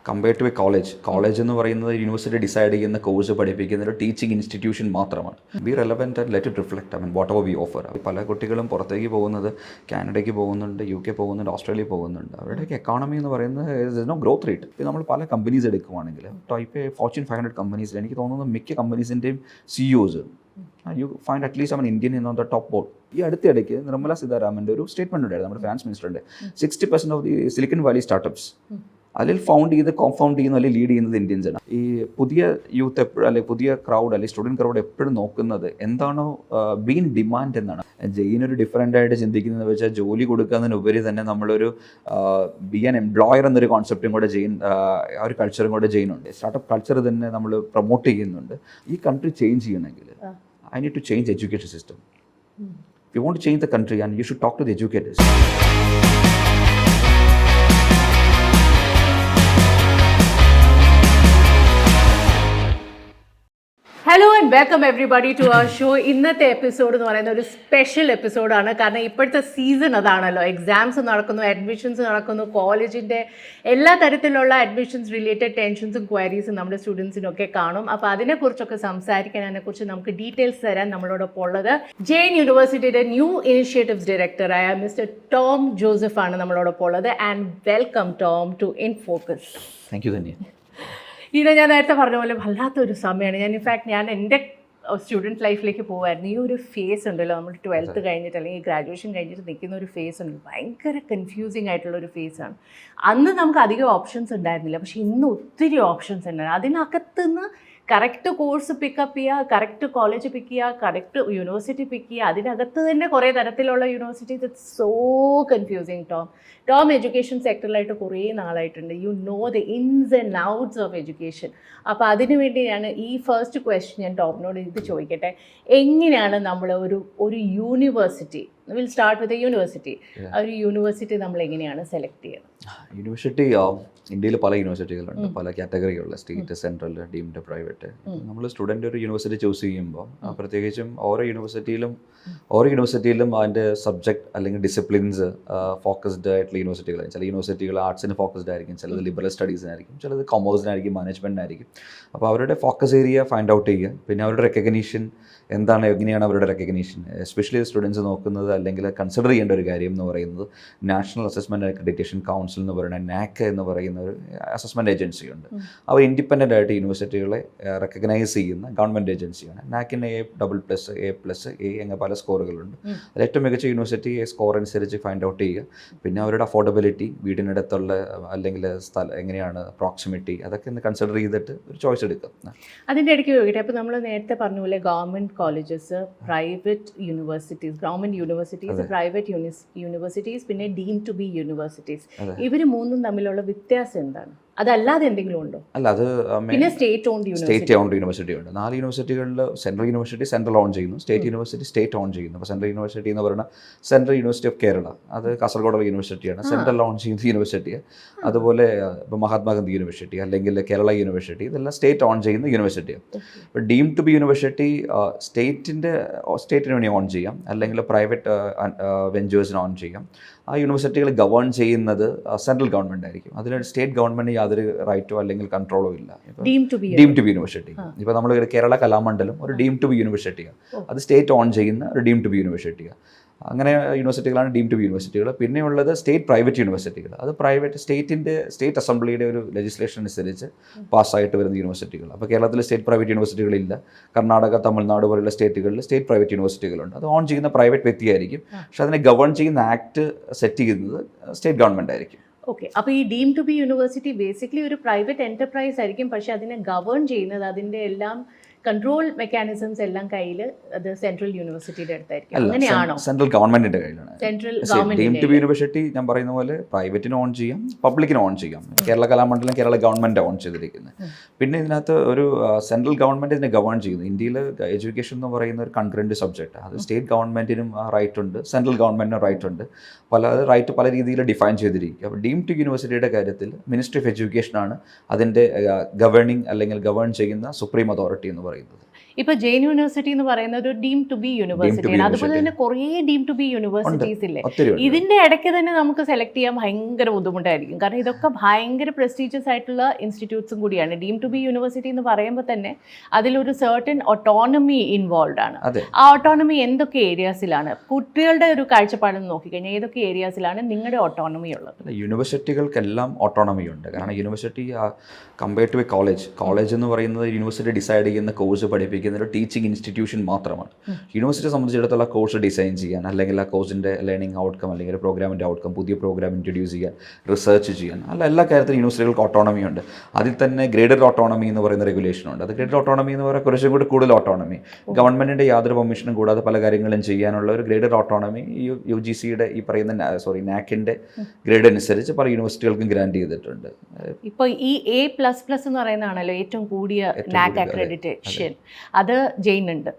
Compared to a college എന്ന് പറയുന്നത് university decide ചെയ്യുന്ന കോഴ്സ് പഠിപ്പിക്കുന്ന ഒരു ടീച്ചിങ് ഇൻസ്റ്റിറ്റ്യൂഷൻ മാത്രമാണ്. B relevant and let it reflect what ever V offer. പല കുട്ടികളും പുറത്തേക്ക് പോകുന്നത് കാനഡയ്ക്ക് പോകുന്നുണ്ട്, UK പോകുന്നുണ്ട്, ഓസ്ട്രേലിയ പോകുന്നുണ്ട്. അവരുടെയൊക്കെ എക്കോണമി എന്ന് പറയുന്നത് നോ ഗ്രോത്ത് റേറ്റ്. ഇപ്പോൾ നമ്മൾ പല കമ്പനീസ് എടുക്കുവാണെങ്കിൽ ടൈപ്പ് ഫോർച്യൂൺ 500 കമ്പനീസിൽ എനിക്ക് തോന്നുന്നു മിക്ക കമ്പനീസിൻ്റെയും CEOs you find at least one Indian in on the top board. ഈ അടുത്തിടയ്ക്ക് നിർമ്മല സീതാരാമൻ്റെ ഒരു സ്റ്റേറ്റ്മെൻറ്റ് ഉണ്ടായിരുന്നു, നമ്മുടെ ഫിനാൻസ് മിനിസ്റ്ററിൻ്റെ. 60% of the Silicon Valley startups അതിൽ കോമ്പൗണ്ട് ചെയ്യുന്ന അല്ലെങ്കിൽ ലീഡ് ചെയ്യുന്നത് ഇന്ത്യൻസ് ആണ്. ഈ പുതിയ യൂത്ത് എപ്പോഴും അല്ലെങ്കിൽ പുതിയ ക്രൗഡ് അല്ലെങ്കിൽ സ്റ്റുഡൻറ്റ് ക്രൗഡ് എപ്പോഴും നോക്കുന്നത് എന്താണോ ബീൻ ഡിമാൻഡ് എന്നാണ്. ജെയിൻ ഒരു ഡിഫറൻ്റ് ആയിട്ട് ചിന്തിക്കുന്നത് വെച്ചാൽ ജോലി കൊടുക്കുന്നതിനുപരി തന്നെ നമ്മളൊരു ബി ആൻ എംപ്ലോയർ എന്നൊരു കോൺസെപ്റ്റും കൂടെ ആ ഒരു കൾച്ചറും കൂടെ ജെയിനുണ്ട്. സ്റ്റാർട്ടപ്പ് കൾച്ചർ തന്നെ നമ്മൾ പ്രൊമോട്ട് ചെയ്യുന്നുണ്ട്. ഈ കൺട്രി ചേഞ്ച് ചെയ്യണമെങ്കിൽ I need to change the education system. If you want to change the country, and you should talk to the educators. Hello and welcome everybody to our show. ഇന്നത്തെ episode എന്ന് പറയുന്ന ഒരു special എപ്പിസോഡാണ്. കാരണം ഇപ്പോഴത്തെ season അതാണല്ലോ, exams നടക്കുന്നു, admissions നടക്കുന്നു, കോളേജിൻ്റെ എല്ലാ തരത്തിലുള്ള അഡ്മിഷൻസ് റിലേറ്റഡ് ടെൻഷൻസും ക്വയറീസും നമ്മുടെ സ്റ്റുഡൻസിനൊക്കെ കാണും. അപ്പോൾ അതിനെക്കുറിച്ചൊക്കെ സംസാരിക്കാൻ, അതിനെക്കുറിച്ച് നമുക്ക് ഡീറ്റെയിൽസ് തരാൻ നമ്മളോടൊപ്പം ഉള്ളത് ജെയിൻ യൂണിവേഴ്സിറ്റിയുടെ ന്യൂ ഇനിഷ്യേറ്റീവ്സ് ഡയറക്ടറായ മിസ്റ്റർ ടോം ജോസഫ് ആണ് നമ്മളോടൊപ്പം ഉള്ളത്. And welcome Tom to in focus. Thank you തന്നെ. ഞാൻ നേരത്തെ പറഞ്ഞ പോലെ വല്ലാത്തൊരു സമയമാണ്. ഞാൻ എൻ്റെ സ്റ്റുഡൻറ്റ് ലൈഫിലേക്ക് പോകുമായിരുന്നു. ഈ ഒരു ഫേസ് ഉണ്ടല്ലോ, നമ്മൾ 12th കഴിഞ്ഞിട്ട് അല്ലെങ്കിൽ ഗ്രാജുവേഷൻ കഴിഞ്ഞിട്ട് നിൽക്കുന്ന ഒരു ഫേസ് ഉണ്ട്, ഭയങ്കര കൺഫ്യൂസിങ് ആയിട്ടുള്ളൊരു ഫേസാണ്. അന്ന് നമുക്ക് അധികം ഓപ്ഷൻസ് ഉണ്ടായിരുന്നില്ല, പക്ഷേ ഇന്ന് ഒത്തിരി ഓപ്ഷൻസ് ഉണ്ടായിരുന്നു. അതിനകത്തുനിന്ന് കറക്റ്റ് കോഴ്സ് പിക്കപ്പ് ചെയ്യുക, കറക്റ്റ് കോളേജ് പിക്ക് ചെയ്യുക, കറക്റ്റ് യൂണിവേഴ്സിറ്റി പിക്ക് ചെയ്യുക. അതിനകത്ത് തന്നെ കുറേ തരത്തിലുള്ള universities. It's so confusing. Tom education സെക്ടറിലായിട്ട് കുറേ നാളായിട്ടുണ്ട്. You know the ins and outs of education. അപ്പോൾ അതിനു വേണ്ടിയാണ് ഈ ഫസ്റ്റ് ക്വസ്റ്റ്യൻ ഞാൻ ടോമിനോട് ഇത് ചോദിക്കട്ടെ. എങ്ങനെയാണ് നമ്മൾ ഒരു university, will start with a university, ഒരു യൂണിവേഴ്സിറ്റി നമ്മൾ എങ്ങനെയാണ് സെലക്ട് ചെയ്യുന്നത്? യൂണിവേഴ്സിറ്റി ഇന്ത്യയിൽ പല യൂണിവേഴ്സിറ്റികളുണ്ട്, പല കാറ്റഗറികളുള്ള, സ്റ്റേറ്റ്, സെൻട്രൽ, ഡീംഡ്, പ്രൈവറ്റ്. നമ്മൾ സ്റ്റുഡൻ്റ് ഒരു യൂണിവേഴ്സിറ്റി ചൂസ് ചെയ്യുമ്പോൾ പ്രത്യേകിച്ചും ഓരോ യൂണിവേഴ്സിറ്റിയിലും അതിൻ്റെ സബ്ജക്റ്റ് അല്ലെങ്കിൽ ഡിസിപ്ലിൻസ് ഫോക്കസ്ഡ് ആയിട്ടുള്ള യൂണിവേഴ്സിറ്റികളായിരിക്കും. ചില യൂണിവേഴ്സിറ്റികൾ ആർട്സിന് ഫോക്കസ്ഡ് ആയിരിക്കും, ചിലത് ലിബറൽ സ്റ്റഡീസിനായിരിക്കും, ചിലത് കൊമേഴ്സിനായിരിക്കും, മാനേജ്മെൻറ്റിനായിരിക്കും. അപ്പോൾ അവരുടെ ഫോക്കസ് ഏരിയ ഫൈൻഡ് ഔട്ട് ചെയ്യുക. പിന്നെ അവരുടെ റെക്കഗ്നീഷൻ എന്താണ്, എങ്ങനെയാണ് അവരുടെ റെക്കഗ്നീഷൻ. എസ്പെഷ്യലി സ്റ്റുഡൻസ് നോക്കുന്നത് അല്ലെങ്കിൽ കൺസിഡർ ചെയ്യേണ്ട ഒരു കാര്യം എന്ന് പറയുന്നത് നാഷണൽ അസസ്മെൻറ്റ് അക്രഡിറ്റേഷൻ കൗൺസിൽ എന്ന് പറയുന്ന NAAC എന്ന് പറയുന്ന ഒരു അസസ്മെൻറ്റ് ഏജൻസി ഉണ്ട്. അവർ ഇൻഡിപെൻഡൻ്റ് ആയിട്ട് യൂണിവേഴ്സിറ്റികളെ റെക്കഗ്നൈസ് ചെയ്യുന്ന ഗവൺമെൻറ് ഏജൻസിയാണ്. NAACന് A+, A അങ്ങനെ പല സ്കോറുകളുണ്ട്. അതിൽ ഏറ്റവും മികച്ച യൂണിവേഴ്സിറ്റി സ്കോർ അനുസരിച്ച് ഫൈൻഡ് ഔട്ട് ചെയ്യുക. പിന്നെ അവരുടെ അഫോർഡബിലിറ്റി, വീടിനടുത്തുള്ള അല്ലെങ്കിൽ സ്ഥലം എങ്ങനെയാണ്, പ്രോക്സിമിറ്റി, അതൊക്കെ ഒന്ന് കൺസിഡർ ചെയ്തിട്ട് ഒരു ചോയ്സ് എടുക്കുക. അതിൻ്റെ ഇടയ്ക്ക് ചോദിക്കട്ടെ, അപ്പോൾ നമ്മൾ നേരത്തെ പറഞ്ഞ പോലെ government colleges, private universities, government universities, private universities, പിന്നെ ഡീം ടു ബി യൂണിവേഴ്സിറ്റീസ്, ഇവർ മൂന്നും തമ്മിലുള്ള വ്യത്യാസം എന്താണ്? അതല്ലാതെ എന്തെങ്കിലും ഉണ്ടോ? അല്ല, അത് പിന്നെ സ്റ്റേറ്റ് ഓൺഡ് യൂണിവേഴ്സിറ്റി ഉണ്ട്. 4 യൂണിവേഴ്സിറ്റികളിൽ സെൻട്രൽ യൂണിവേഴ്സിറ്റി സെൻട്രൽ ഓൺ ചെയ്യുന്നു, സ്റ്റേറ്റ് യൂണിവേഴ്സിറ്റി സ്റ്റേറ്റ് ഓൺ ചെയ്യുന്നു. അപ്പോൾ സെൻട്രൽ യൂണിവേഴ്സിറ്റി എന്ന് പറയുന്നത് സെൻട്രൽ യൂണിവേഴ്സിറ്റി ഓഫ് കേരള, അത് കാസർഗോഡുള്ള യൂണിവേഴ്സിറ്റിയാണ്, സെൻട്രൽ ഓൺ ചെയ്യുന്ന യൂണിവേഴ്സിറ്റി. അതുപോലെ ഇപ്പോൾ മഹാത്മാഗാന്ധി യൂണിവേഴ്സിറ്റി അല്ലെങ്കിൽ കേരള യൂണിവേഴ്സിറ്റി, ഇതെല്ലാം സ്റ്റേറ്റ് ഓൺ ചെയ്യുന്ന യൂണിവേഴ്സിറ്റിയാണ്. ഇപ്പോൾ ഡീം ടു ബി യൂണിവേഴ്സിറ്റി സ്റ്റേറ്റിന് വേണ്ടി ഓൺ ചെയ്യാം, അല്ലെങ്കിൽ പ്രൈവറ്റ് വെഞ്ചേഴ്സിന് ഓൺ ചെയ്യാം. ആ യൂണിവേഴ്സിറ്റികൾ ഗവേൺ ചെയ്യുന്നത് സെൻട്രൽ ഗവൺമെൻറ് ആയിരിക്കും. അതിന് സ്റ്റേറ്റ് ഗവൺമെൻറ് യാതൊരു റൈറ്റോ അല്ലെങ്കിൽ കൺട്രോളോ ഇല്ല. ഡീം ടു ബി യൂണിവേഴ്സിറ്റി, ഇപ്പോൾ നമ്മൾ കേരള കലാമണ്ഡലം ഒരു ഡീം ടു ബി യൂണിവേഴ്സിറ്റിയാണ്, അത് സ്റ്റേറ്റ് ഓൺ ചെയ്യുന്ന ഒരു ഡീം ടു ബി യൂണിവേഴ്സിറ്റിയാണ്. അങ്ങനെ യൂണിവേഴ്സിറ്റികളാണ് ഡീം ടു ബി യൂണിവേഴ്സിറ്റികൾ. പിന്നെയുള്ളത് സ്റ്റേറ്റ് പ്രൈവറ്റ് യൂണിവേഴ്സിറ്റികൾ, അത് സ്റ്റേറ്റ് അസംബ്ലിയുടെ ഒരു ലെജിസ്ലേഷൻ അനുസരിച്ച് പാസ്സായിട്ട് വരുന്ന യൂണിവേഴ്സിറ്റികൾ. അപ്പോൾ കേരളത്തിൽ സ്റ്റേറ്റ് പ്രൈവറ്റ് യൂണിവേഴ്സിറ്റികളില്ല. കർണാടക, തമിഴ്നാട് പോലുള്ള സ്റ്റേറ്റുകളിൽ സ്റ്റേറ്റ് പ്രൈവറ്റ് യൂണിവേഴ്സിറ്റികളുണ്ട്. അത് ഓൺ ചെയ്യുന്ന പ്രൈവറ്റ് വ്യക്തിയായിരിക്കും, പക്ഷെ അതിനെ ഗവേൺ ചെയ്യുന്ന ആക്ട് സെറ്റ് ചെയ്യുന്നത് സ്റ്റേറ്റ് ഗവൺമെൻറ് ആയിരിക്കും. ഓക്കെ, അപ്പോൾ ഈ deemed to be university basically ഒരു പ്രൈവറ്റ് എൻ്റർപ്രൈസ് ആയിരിക്കും, പക്ഷെ അതിനെ ഗവേൺ ചെയ്യുന്നത്, അതിൻ്റെ എല്ലാം കൺട്രോൾ മെക്കാനിസംസ് എല്ലാം കയ്യിൽ അത് സെൻട്രൽ യൂണിവേഴ്സിറ്റിയുടെ അടുത്തായിരിക്കും. അങ്ങനെയാണോ? സെൻട്രൽ ഗവൺമെന്റിന്റെ കയ്യിലാണ്. Central deemed to be university ഞാൻ പറയുന്ന പോലെ പ്രൈവറ്റിന് ഓൺ ചെയ്യാം, പബ്ലിക്കിന് ഓൺ ചെയ്യാം. കേരള കലാമണ്ഡലം കേരള ഗവൺമെന്റ് ഓൺ ചെയ്തിരിക്കുന്നത്. പിന്നെ ഇതിനകത്ത് ഒരു സെൻട്രൽ ഗവൺമെന്റ് ഇതിനെ ഗവേൺ ചെയ്യുന്നു. ഇന്ത്യയിൽ എഡ്യൂക്കേഷൻ എന്ന് പറയുന്ന ഒരു കൺകറന്റ് സബ്ജക്റ്റ്, അത് സ്റ്റേറ്റ് ഗവൺമെന്റിനും റൈറ്റ് ഉണ്ട്, സെൻട്രൽ ഗവൺമെന്റിനും റൈറ്റ് ഉണ്ട്. റൈറ്റ് പല രീതിയിൽ ഡിഫൈൻ ചെയ്തിരിക്കുക. അപ്പോൾ ഡീം ടു യൂണിവേഴ്സിറ്റിയുടെ കാര്യത്തിൽ മിനിസ്ട്രി ഓഫ് എഡ്യൂക്കേഷനാണ് അതിൻ്റെ ഗവേൺ ചെയ്യുന്ന സുപ്രീം അതോറിറ്റി എന്ന് പറയുന്നത്. ഇപ്പൊ ജെയിൻ യൂണിവേഴ്സിറ്റി എന്ന് പറയുന്നത് ഒരു ഡീം ടു ബി യൂണിവേഴ്സിറ്റിയാണ്. അതുപോലെ തന്നെ കുറേ ഡീം ടു ബി യൂണിവേഴ്സിറ്റീസ് ഇല്ലേ? ഇതിന്റെ ഇടയ്ക്ക് തന്നെ നമുക്ക് സെലക്ട് ചെയ്യാൻ ഭയങ്കര ബുദ്ധിമുട്ടായിരിക്കും. കാരണം ഇതൊക്കെ ഭയങ്കര പ്രസ്റ്റീജിയസ് ആയിട്ടുള്ള ഇൻസ്റ്റിറ്റ്യൂട്ട്സും കൂടിയാണ്. ഡീം ടു ബി യൂണിവേഴ്സിറ്റി എന്ന് പറയുമ്പോൾ തന്നെ അതിലൊരു സർട്ടൻ ഓട്ടോണമി ഇൻവോൾവ് ആണ്. ആ ഓട്ടോണമി എന്തൊക്കെ ഏരിയാസിലാണ്? കുട്ടികളുടെ ഒരു കാഴ്ചപ്പാടെന്ന് നോക്കിക്കഴിഞ്ഞാൽ ഏതൊക്കെ ഏരിയാസിലാണ് നിങ്ങളുടെ ഓട്ടോണമി ഉള്ളത്? യൂണിവേഴ്സിറ്റികൾക്കെല്ലാം ഓട്ടോണമി ഉണ്ട്. കാരണം university compared to a college എന്ന് പറയുന്നത് യൂണിവേഴ്സിറ്റി ഡിസൈഡ് ചെയ്യുന്ന കോഴ്സ് പഠിപ്പിക്കുന്ന ഒരു ടീച്ചിങ് ഇൻസ്റ്റിറ്റ്യൂഷൻ മാത്രമാണ്. യൂണിവേഴ്സിറ്റിയെ സംബന്ധിച്ചിടത്തോളം കോഴ്സ് ഡിസൈൻ ചെയ്യാൻ, അല്ലെങ്കിൽ ആ കോഴ്സിൻ്റെ ലേണിംഗ് ഔട്ട്കം അല്ലെങ്കിൽ പ്രോഗ്രാമിൻ്റെ ഔട്ട്കം, പുതിയ പ്രോഗ്രാം ഇൻട്രൊഡ്യൂസ് ചെയ്യാൻ, റിസർച്ച് ചെയ്യാൻ, എല്ലാ കാര്യത്തിലും യൂണിവേഴ്സിറ്റികൾക്ക് ഓട്ടോണമി ഉണ്ട്. അതിൽ തന്നെ ഗ്രേഡഡ് ഓട്ടോണമി എന്ന് പറയുന്ന റെഗുലേഷൻ ഉണ്ട്. അത് ഗ്രേഡഡ് ഓട്ടോണമി എന്ന് പറയുന്നത് കുറച്ചും കൂടി കൂടുതൽ ഓട്ടോണമി, ഗവൺമെൻറ്റിൻ്റെ യാതൊരു പെർമിഷനും കൂടാതെ പല കാര്യങ്ങളും ചെയ്യാനുള്ള ഒരു ഗ്രേഡഡ് ഓട്ടോണമി UGCയുടെ ഈ പറയുന്ന നാക്കിൻ്റെ ഗ്രേഡ് അനുസരിച്ച് പല യൂണിവേഴ്സിറ്റികൾക്കും ഗ്രാൻഡ് ചെയ്തിട്ടുണ്ട്. ഇപ്പോൾ ഈ A++ എന്ന് പറയുന്നതാണല്ലോ ഏറ്റവും കൂടിയ നാക് അക്രഡിറ്റേഷൻ. അത് ജെയിൻ ഉണ്ട്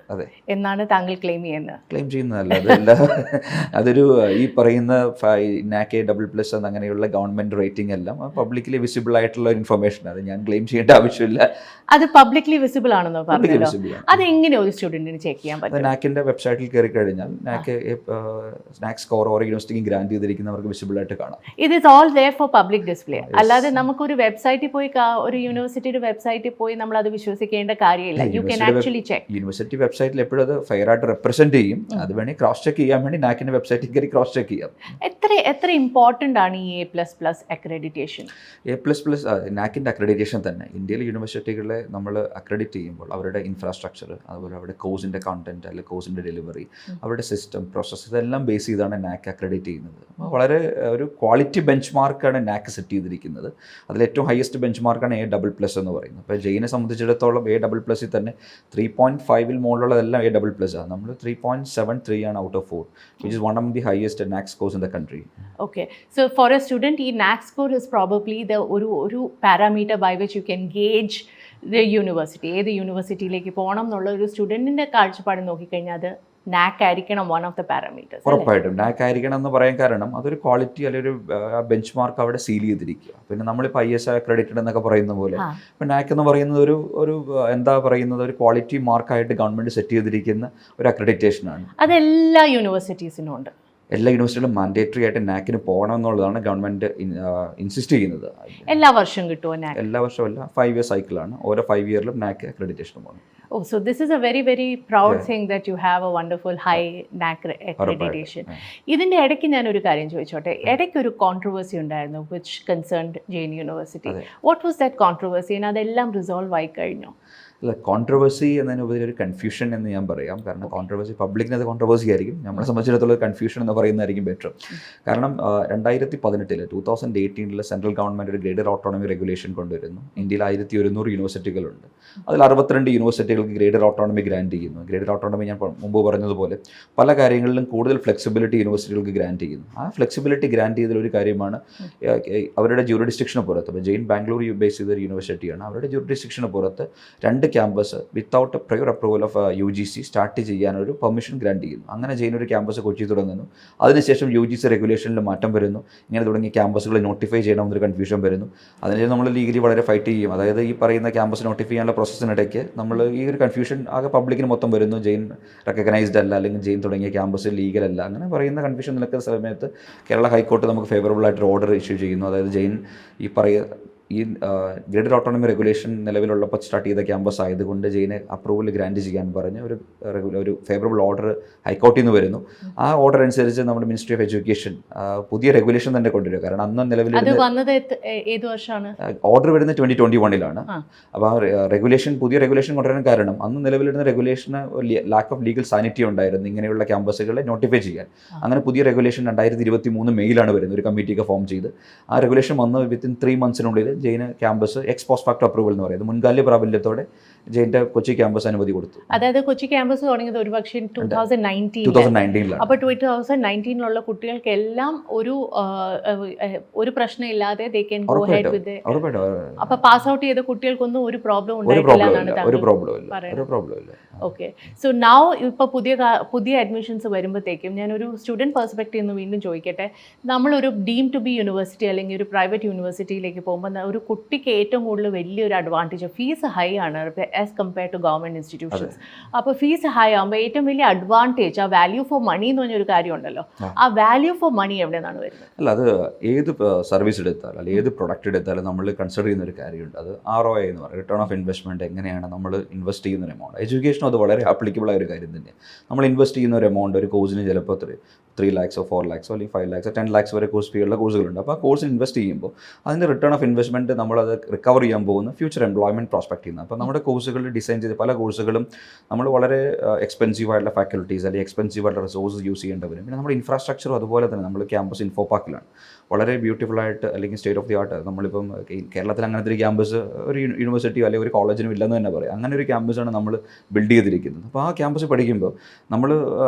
എന്നാണ് താങ്കൾ ക്ലെയിം ചെയ്യുന്നതല്ല. അതല്ല, അതൊരു ഈ പറയുന്ന നാക് A++ അങ്ങനെയുള്ള ഗവൺമെന്റ് റേറ്റിംഗ് എല്ലാം പബ്ലിക്കലി വിസിബിൾ ആയിട്ടുള്ള ഇൻഫർമേഷൻ. അത് ഞാൻ ക്ലെയിം ചെയ്യേണ്ട ആവശ്യമില്ല. അത് പബ്ലിക്കലി വിസിബിൾ ആണെന്നോ പറഞ്ഞല്ലോ? അത് എങ്ങനെ ഒരു സ്റ്റുഡന്റിന് ചെക്ക് ചെയ്യാൻ പറ്റും? നാക്കിന്റെ വെബ്സൈറ്റിൽ കയറി കഴിഞ്ഞാൽ നാക് സ്കോർ ഓരോ യൂണിവേഴ്സിറ്റിക്ക് ഗ്രാൻഡ് ചെയ്തിരിക്കുന്നവർക്ക് വിസിബിൾ ആയിട്ട് കാണാം. It is all there for public display. അല്ലാതെ നമുക്കൊരു വെബ്സൈറ്റിൽ പോയി ഒരു യൂണിവേഴ്സിറ്റിയുടെ വെബ്സൈറ്റിൽ പോയി നമ്മൾ അത് വിശ്വസിക്കേണ്ട കാര്യമില്ല. You can actually check. University വെബ്സൈറ്റിൽ എപ്പോഴും അത് ഫെയർ ആയിട്ട് റെപ്രസെന്റ് ചെയ്യും. അത് വേണമെങ്കിൽ ക്രോസ് ചെക്ക് ചെയ്യാൻ വേണ്ടി നാക്കിന്റെ വെബ്സൈറ്റിൽ കയറി ക്രോസ് ചെക്ക് ചെയ്യാം. എത്ര ഇമ്പോർട്ടൻ്റ് ആണ് ഈ A++ അക്രഡിറ്റേഷൻ? A++ നാക്കിന്റെ അക്രഡിറ്റേഷൻ തന്നെ ഇന്ത്യയിലെ യൂണിവേഴ്സിറ്റികളെ നമ്മൾ അക്രഡിറ്റ് ചെയ്യുമ്പോൾ അവരുടെ ഇൻഫ്രാസ്ട്രക്ചർ, അതുപോലെ അവരുടെ കോഴ്സിന്റെ കണ്ടന്റ് അല്ലെങ്കിൽ കോഴ്സിന്റെ ഡെലിവറി, അവരുടെ സിസ്റ്റം, പ്രോസസ്സ്, ഇതെല്ലാം ബേസ് ചെയ്താണ് നാക്ക് അക്രഡിറ്റ് ചെയ്യുന്നത്. വളരെ ഒരു ക്വാളിറ്റി ബെഞ്ച് മാർക്കാണ് നാക്ക് സെറ്റ് ചെയ്തിരിക്കുന്നത്. അതിൽ ഏറ്റവും ഹയസ്റ്റ് ബെഞ്ച് മാർക്കാണ് A++ എന്ന് പറയുന്നത്. അപ്പോൾ ജെയിനെ സംബന്ധിച്ചിടത്തോളം A++ൽ തന്നെ 3.5 മുകളിലുള്ളതെല്ലാം A++ ആണ്. നമ്മൾ 3.73 ആണ് out of 4, which is one of the highest NAAC scores in the country. Okay, so for a student ഈ നാക് സ്കോർ ഇസ് പ്രോബബ്ലി ഒരു parameter by which you can gauge the university. ഏത് യൂണിവേഴ്സിറ്റിയിലേക്ക് പോകണം എന്നുള്ള ഒരു സ്റ്റുഡൻറ്റിൻ്റെ കാഴ്ചപ്പാട് നോക്കിക്കഴിഞ്ഞാൽ അത് നാക് ആയിരിക്കണം വൺ ഓഫ് ദ പാരാമീറ്റേഴ്സ്. ഉറപ്പായിട്ടും നാക് ആയിരിക്കണം എന്ന് പറയാൻ കാരണം അതൊരു ക്വാളിറ്റി അല്ലെങ്കിൽ ഒരു ബെഞ്ച് മാർക്ക് അവിടെ സീൽ ചെയ്തിരിക്കുക. പിന്നെ നമ്മളിപ്പോൾ IS അക്രഡിറ്റഡ് എന്നൊക്കെ പറയുന്ന പോലെ ഇപ്പം നാക് എന്ന് പറയുന്നത് ഒരു എന്താ പറയുന്നത് ഒരു ക്വാളിറ്റി മാർക്കായിട്ട് ഗവൺമെൻറ് സെറ്റ് ചെയ്തിരിക്കുന്ന ഒരു അക്രഡിറ്റേഷനാണ്. അതെല്ലാ യൂണിവേഴ്സിറ്റീസിനും ഉണ്ട്. എല്ലാ യൂണിവേഴ്സിറ്റികളും മാൻഡേറ്ററി ആയിട്ട് നാക്കിന് പോകണം എന്നുള്ളതാണ് ഗവൺമെൻറ് ഇൻസിസ്റ്റ് ചെയ്യുന്നത്. എല്ലാ വർഷവും കിട്ടുമോ നാക്? എല്ലാ വർഷവും അല്ല, 5 ഇയർ സൈക്കിളാണ്. ഓരോ 5 ഇയറിലും നാക് അക്രഡിറ്റേഷൻ പോകണം. Oh, so this is a very, very proud thing that you have a wonderful high NAC accreditation. ഇതിൻ്റെ ഇടയ്ക്ക് ഞാനൊരു കാര്യം ചോദിച്ചോട്ടെ. ഇടയ്ക്കൊരു കോൺട്രവേഴ്സി ഉണ്ടായിരുന്നു which concerned Jain university. What was that controversy? അതെല്ലാം റിസോൾവ് ആയി കഴിഞ്ഞു? അല്ല, കോൺട്രവേഴ്സി എന്നതിനുപരി ഒരു കൺഫ്യൂഷൻ എന്ന് ഞാൻ പറയാം. കാരണം കോൺട്രവേഴ്സി പബ്ലിക്കിന് അത് കോൺട്രവേഴ്സി ആയിരിക്കും, നമ്മളെ സംബന്ധിച്ചിടത്തോളം കൺഫ്യൂഷൻ എന്ന് പറയുന്നതായിരിക്കും ബെറ്റർ. കാരണം 2018 സെൻട്രൽ ഗവൺമെൻറ് ഒരു ഗ്രേഡഡ് ഓട്ടോണമി റെഗുലേഷൻ കൊണ്ടുവരുന്നു. ഇന്ത്യയിൽ 1100 യൂണിവേഴ്സിറ്റികളുണ്ട്. അതിൽ 62 യൂണിവേഴ്സിറ്റികൾക്ക് ഗ്രേഡഡ് ഓട്ടോണമി ഗ്രാൻഡ് ചെയ്യുന്നു. ഗ്രേഡഡ് ഓട്ടോണമി ഞാൻ മുമ്പ് പറഞ്ഞതുപോലെ പല കാര്യങ്ങളിലും കൂടുതൽ ഫ്ലെക്സിബിലിറ്റി യൂണിവേഴ്സിറ്റികൾക്ക് ഗ്രാൻഡ് ചെയ്യുന്നു. ആ ഫ്ലെക്സിബിലിറ്റി ഗ്രാൻഡ് ചെയ്തതിലൊരു കാര്യമാണ് അവരുടെ ജൂറിഡിസ്ട്രിക്ഷന് പുറത്ത്. അപ്പോൾ ജെയിൻ ബാംഗ്ലൂർ ബേസ് ചെയ്തൊരു യൂണിവേഴ്സിറ്റിയാണ്. അവരുടെ ജൂറിഡിസ്ട്രിക്ഷന് പുറത്ത് 2 campus without prior approval of UGC start ചെയ്യാനൊരു പെർമിഷൻ ഗ്രാൻഡ് ചെയ്യുന്നു. അങ്ങനെ ചെയ്യുന്ന ഒരു ക്യാമ്പസ് കൊച്ചി തുടങ്ങുന്നു. അതിനുശേഷം UGC റെഗുലേഷനിൽ മാറ്റം വരുന്നു. ഇങ്ങനെ തുടങ്ങിയ ക്യാമ്പസുകളെ നോട്ടിഫൈ ചെയ്യണമെന്നൊരു കൺഫ്യൂഷൻ വരുന്നു. അതിനുശേഷം നമ്മൾ ലീഗലി വളരെ ഫൈറ്റ് ചെയ്യും. അതായത് ഈ പറയുന്ന ക്യാമ്പസ് നോട്ടിഫൈ ചെയ്യാനുള്ള പ്രോസസ്സിനിടയ്ക്ക് നമ്മൾ ഈ ഒരു കൺഫ്യൂഷൻ ആകെ പബ്ലിക്കിന് മൊത്തം വരുന്നു. ജെയിൻ റെക്കഗ്നൈസ്ഡ് അല്ല, അല്ലെങ്കിൽ ജെയിൻ തുടങ്ങിയ ക്യാമ്പസ് ലീഗൽ അല്ല, അങ്ങനെ പറയുന്ന കൺഫ്യൂഷൻ നിൽക്കുന്ന സമയത്ത് കേരള ഹൈക്കോർട്ട് നമുക്ക് ഫേവറബിൾ ആയിട്ട് ഓർഡർ ഇഷ്യൂ ചെയ്യുന്നു. അതായത് ജെയിൻ ഈ ഗ്രേഡഡ് ഓട്ടോണമി റെഗുലേഷൻ നിലവിലുള്ളപ്പോൾ സ്റ്റാർട്ട് ചെയ്ത ക്യാമ്പസ് ആയതുകൊണ്ട് ജെയിനെ അപ്രൂവൽ ഗ്രാൻഡ് ചെയ്യാൻ പറഞ്ഞ് ഒരു ഫേവറബിൾ ഓർഡർ ഹൈക്കോർട്ടിൽ നിന്ന് വരുന്നു. ആ ഓർഡർ അനുസരിച്ച് നമ്മുടെ മിനിസ്ട്രി ഓഫ് എഡ്യൂക്കേഷൻ പുതിയ റെഗുലേഷൻ തന്നെ കൊണ്ടുവരിക. കാരണം അന്ന് നിലവിൽ ഓർഡർ വരുന്നത് 2021 അപ്പോൾ ആ പുതിയ റെഗുലേഷൻ കൊണ്ടുവരാൻ കാരണം അന്ന് നിലവിലിരുന്ന റെഗുലേഷന് ലാക്ക് ഓഫ് ലീഗൽ സാനിറ്റി ഉണ്ടായിരുന്നു ഇങ്ങനെയുള്ള ക്യാമ്പസുകളെ നോട്ടിഫൈ ചെയ്യാൻ. അങ്ങനെ പുതിയ റെഗുലേഷൻ 2023 മെയിലാണ് വരുന്നത്. ഒരു കമ്മിറ്റിയൊക്കെ ഫോം ചെയ്ത് ആ റെഗുലേഷൻ വന്ന് വിത്തിൻ 3 മന്ത്സിനുള്ളിൽ ജെയിന് campus ex post facto approval എന്ന് പറയുന്നത് മുൻകാല പ്രാബല്യത്തോടെ ജെയിൻ്റെ കൊച്ചി ക്യാമ്പസ് അനുമതി കൊടുത്തു. അതായത് കൊച്ചി ക്യാമ്പസ് തുടങ്ങിയത് ഒരു പക്ഷേ 2019 അപ്പോൾ 2019 കുട്ടികൾക്കെല്ലാം ഒരു പ്രശ്നമില്ലാതെ ദേ ക്യാൻ ഗോ ഹെഡ് വിത്ത്. അപ്പോൾ പാസ് ഔട്ട് ചെയ്ത കുട്ടികൾക്കൊന്നും ഒരു പ്രോബ്ലം ഉണ്ടായിട്ടില്ല എന്നാണ്. ഓക്കെ, സോ നൗ ഇപ്പോൾ പുതിയ അഡ്മിഷൻസ് വരുമ്പോഴത്തേക്കും ഞാനൊരു സ്റ്റുഡൻറ് പെർസ്പെക്റ്റീവ് നിന്ന് വീണ്ടും ചോദിക്കട്ടെ. നമ്മളൊരു ഡീം ടു ബി യൂണിവേഴ്സിറ്റി അല്ലെങ്കിൽ ഒരു പ്രൈവറ്റ് യൂണിവേഴ്സിറ്റിയിലേക്ക് പോകുമ്പോൾ ഒരു കുട്ടിക്ക് ഏറ്റവും കൂടുതൽ വലിയൊരു അഡ്വാൻറ്റേജ് ഫീസ് ഹൈ ആണ് as compared to government institutions. അപ്പോൾ ഫീസ് ഹൈ ആകുമ്പോൾ ഏറ്റവും വലിയ അഡ്വാൻറ്റേജ് ആ വാല്യൂ ഫോർ മണി എന്ന് പറഞ്ഞൊരു കാര്യമുണ്ടല്ലോ, ആ വാല്യൂ ഫോർ മണി എവിടെ നിന്നാണ് വരുന്നത്? അല്ല, അത് ഏത് സർവീസ് എടുത്താലും അല്ലെങ്കിൽ ഏത് പ്രൊഡക്റ്റ് എടുത്താലും നമ്മൾ കൺസിഡർ ചെയ്യുന്ന ഒരു കാര്യമുണ്ട്. അത് ROI എന്ന് പറയും, റിട്ടേൺ ഓഫ് ഇൻവെസ്റ്റ്മെൻറ്റ്. എങ്ങനെയാണ് നമ്മൾ ഇൻവെസ്റ്റ് ചെയ്യുന്ന ഒരു എമൗണ്ട്. എഡ്യൂക്കേഷനും അത് വളരെ ആപ്ലിക്കബിൾ ആയ ഒരു കാര്യം തന്നെയാണ്. നമ്മൾ ഇൻവെസ്റ്റ് ചെയ്യുന്ന ഒരു എമൗണ്ട് ഒരു കോഴ്സിന് ചിലപ്പോൾ 3 lakhs 4 lakhs അല്ലെങ്കിൽ 5 lakhs 10 lakhs വരെ കോഴ്സ് ഫീയുള്ള കോഴ്സുകളുണ്ട്. അപ്പോൾ ആ കോഴ്സിൽ ഇൻവെസ്റ്റ് ചെയ്യുമ്പോൾ അതിൻ്റെ റിട്ടേൺ ഓഫ് ഇൻവെസ്റ്റ്മെൻറ്റ് നമ്മളത് റിക്കവർ ചെയ്യാൻ പോകുന്ന ഫ്യൂച്ചർ എംപ്ലോയ്മെൻറ്റ് പ്രോസ്പെക്റ്റ് ചെയ്യുന്നത്. അപ്പോൾ നമ്മുടെ കോഴ്സുകളിൽ ഡിസൈൻ ചെയ്ത് പല കോഴ്സുകളും നമ്മൾ വളരെ എക്സ്പെൻസീവ് ആയിട്ടുള്ള ഫാക്കൽറ്റീസ് അല്ലെങ്കിൽ എക്സ്പെൻസീവ് ആയിട്ടുള്ള റിസോഴ്സസ് യൂസ് ചെയ്യേണ്ടി വരും. പിന്നെ നമ്മുടെ ഇൻഫ്രാസ്ട്രക്ചറും അതുപോലെ തന്നെ നമ്മൾ ക്യാമ്പസ് ഇൻഫോ പാർക്കിലാണ് വളരെ ബ്യൂട്ടിഫുൾ ആയിട്ട് അല്ലെങ്കിൽ സ്റ്റേറ്റ് ഓഫ് ദി ആർട്ട്. നമ്മളിപ്പം കേരളത്തിൽ അങ്ങനത്തെ ഒരു ക്യാമ്പസ് ഒരു യൂണിവേഴ്സിറ്റിയോ അല്ലെങ്കിൽ ഒരു കോളേജിനും ഇല്ലെന്ന് തന്നെ പറയാം. അങ്ങനെ ഒരു ക്യാമ്പസാണ് നമ്മൾ ബിൽഡ് ചെയ്തിരിക്കുന്നത്. അപ്പോൾ ആ ക്യാമ്പസ് പഠിക്കുമ്പോൾ നമ്മൾ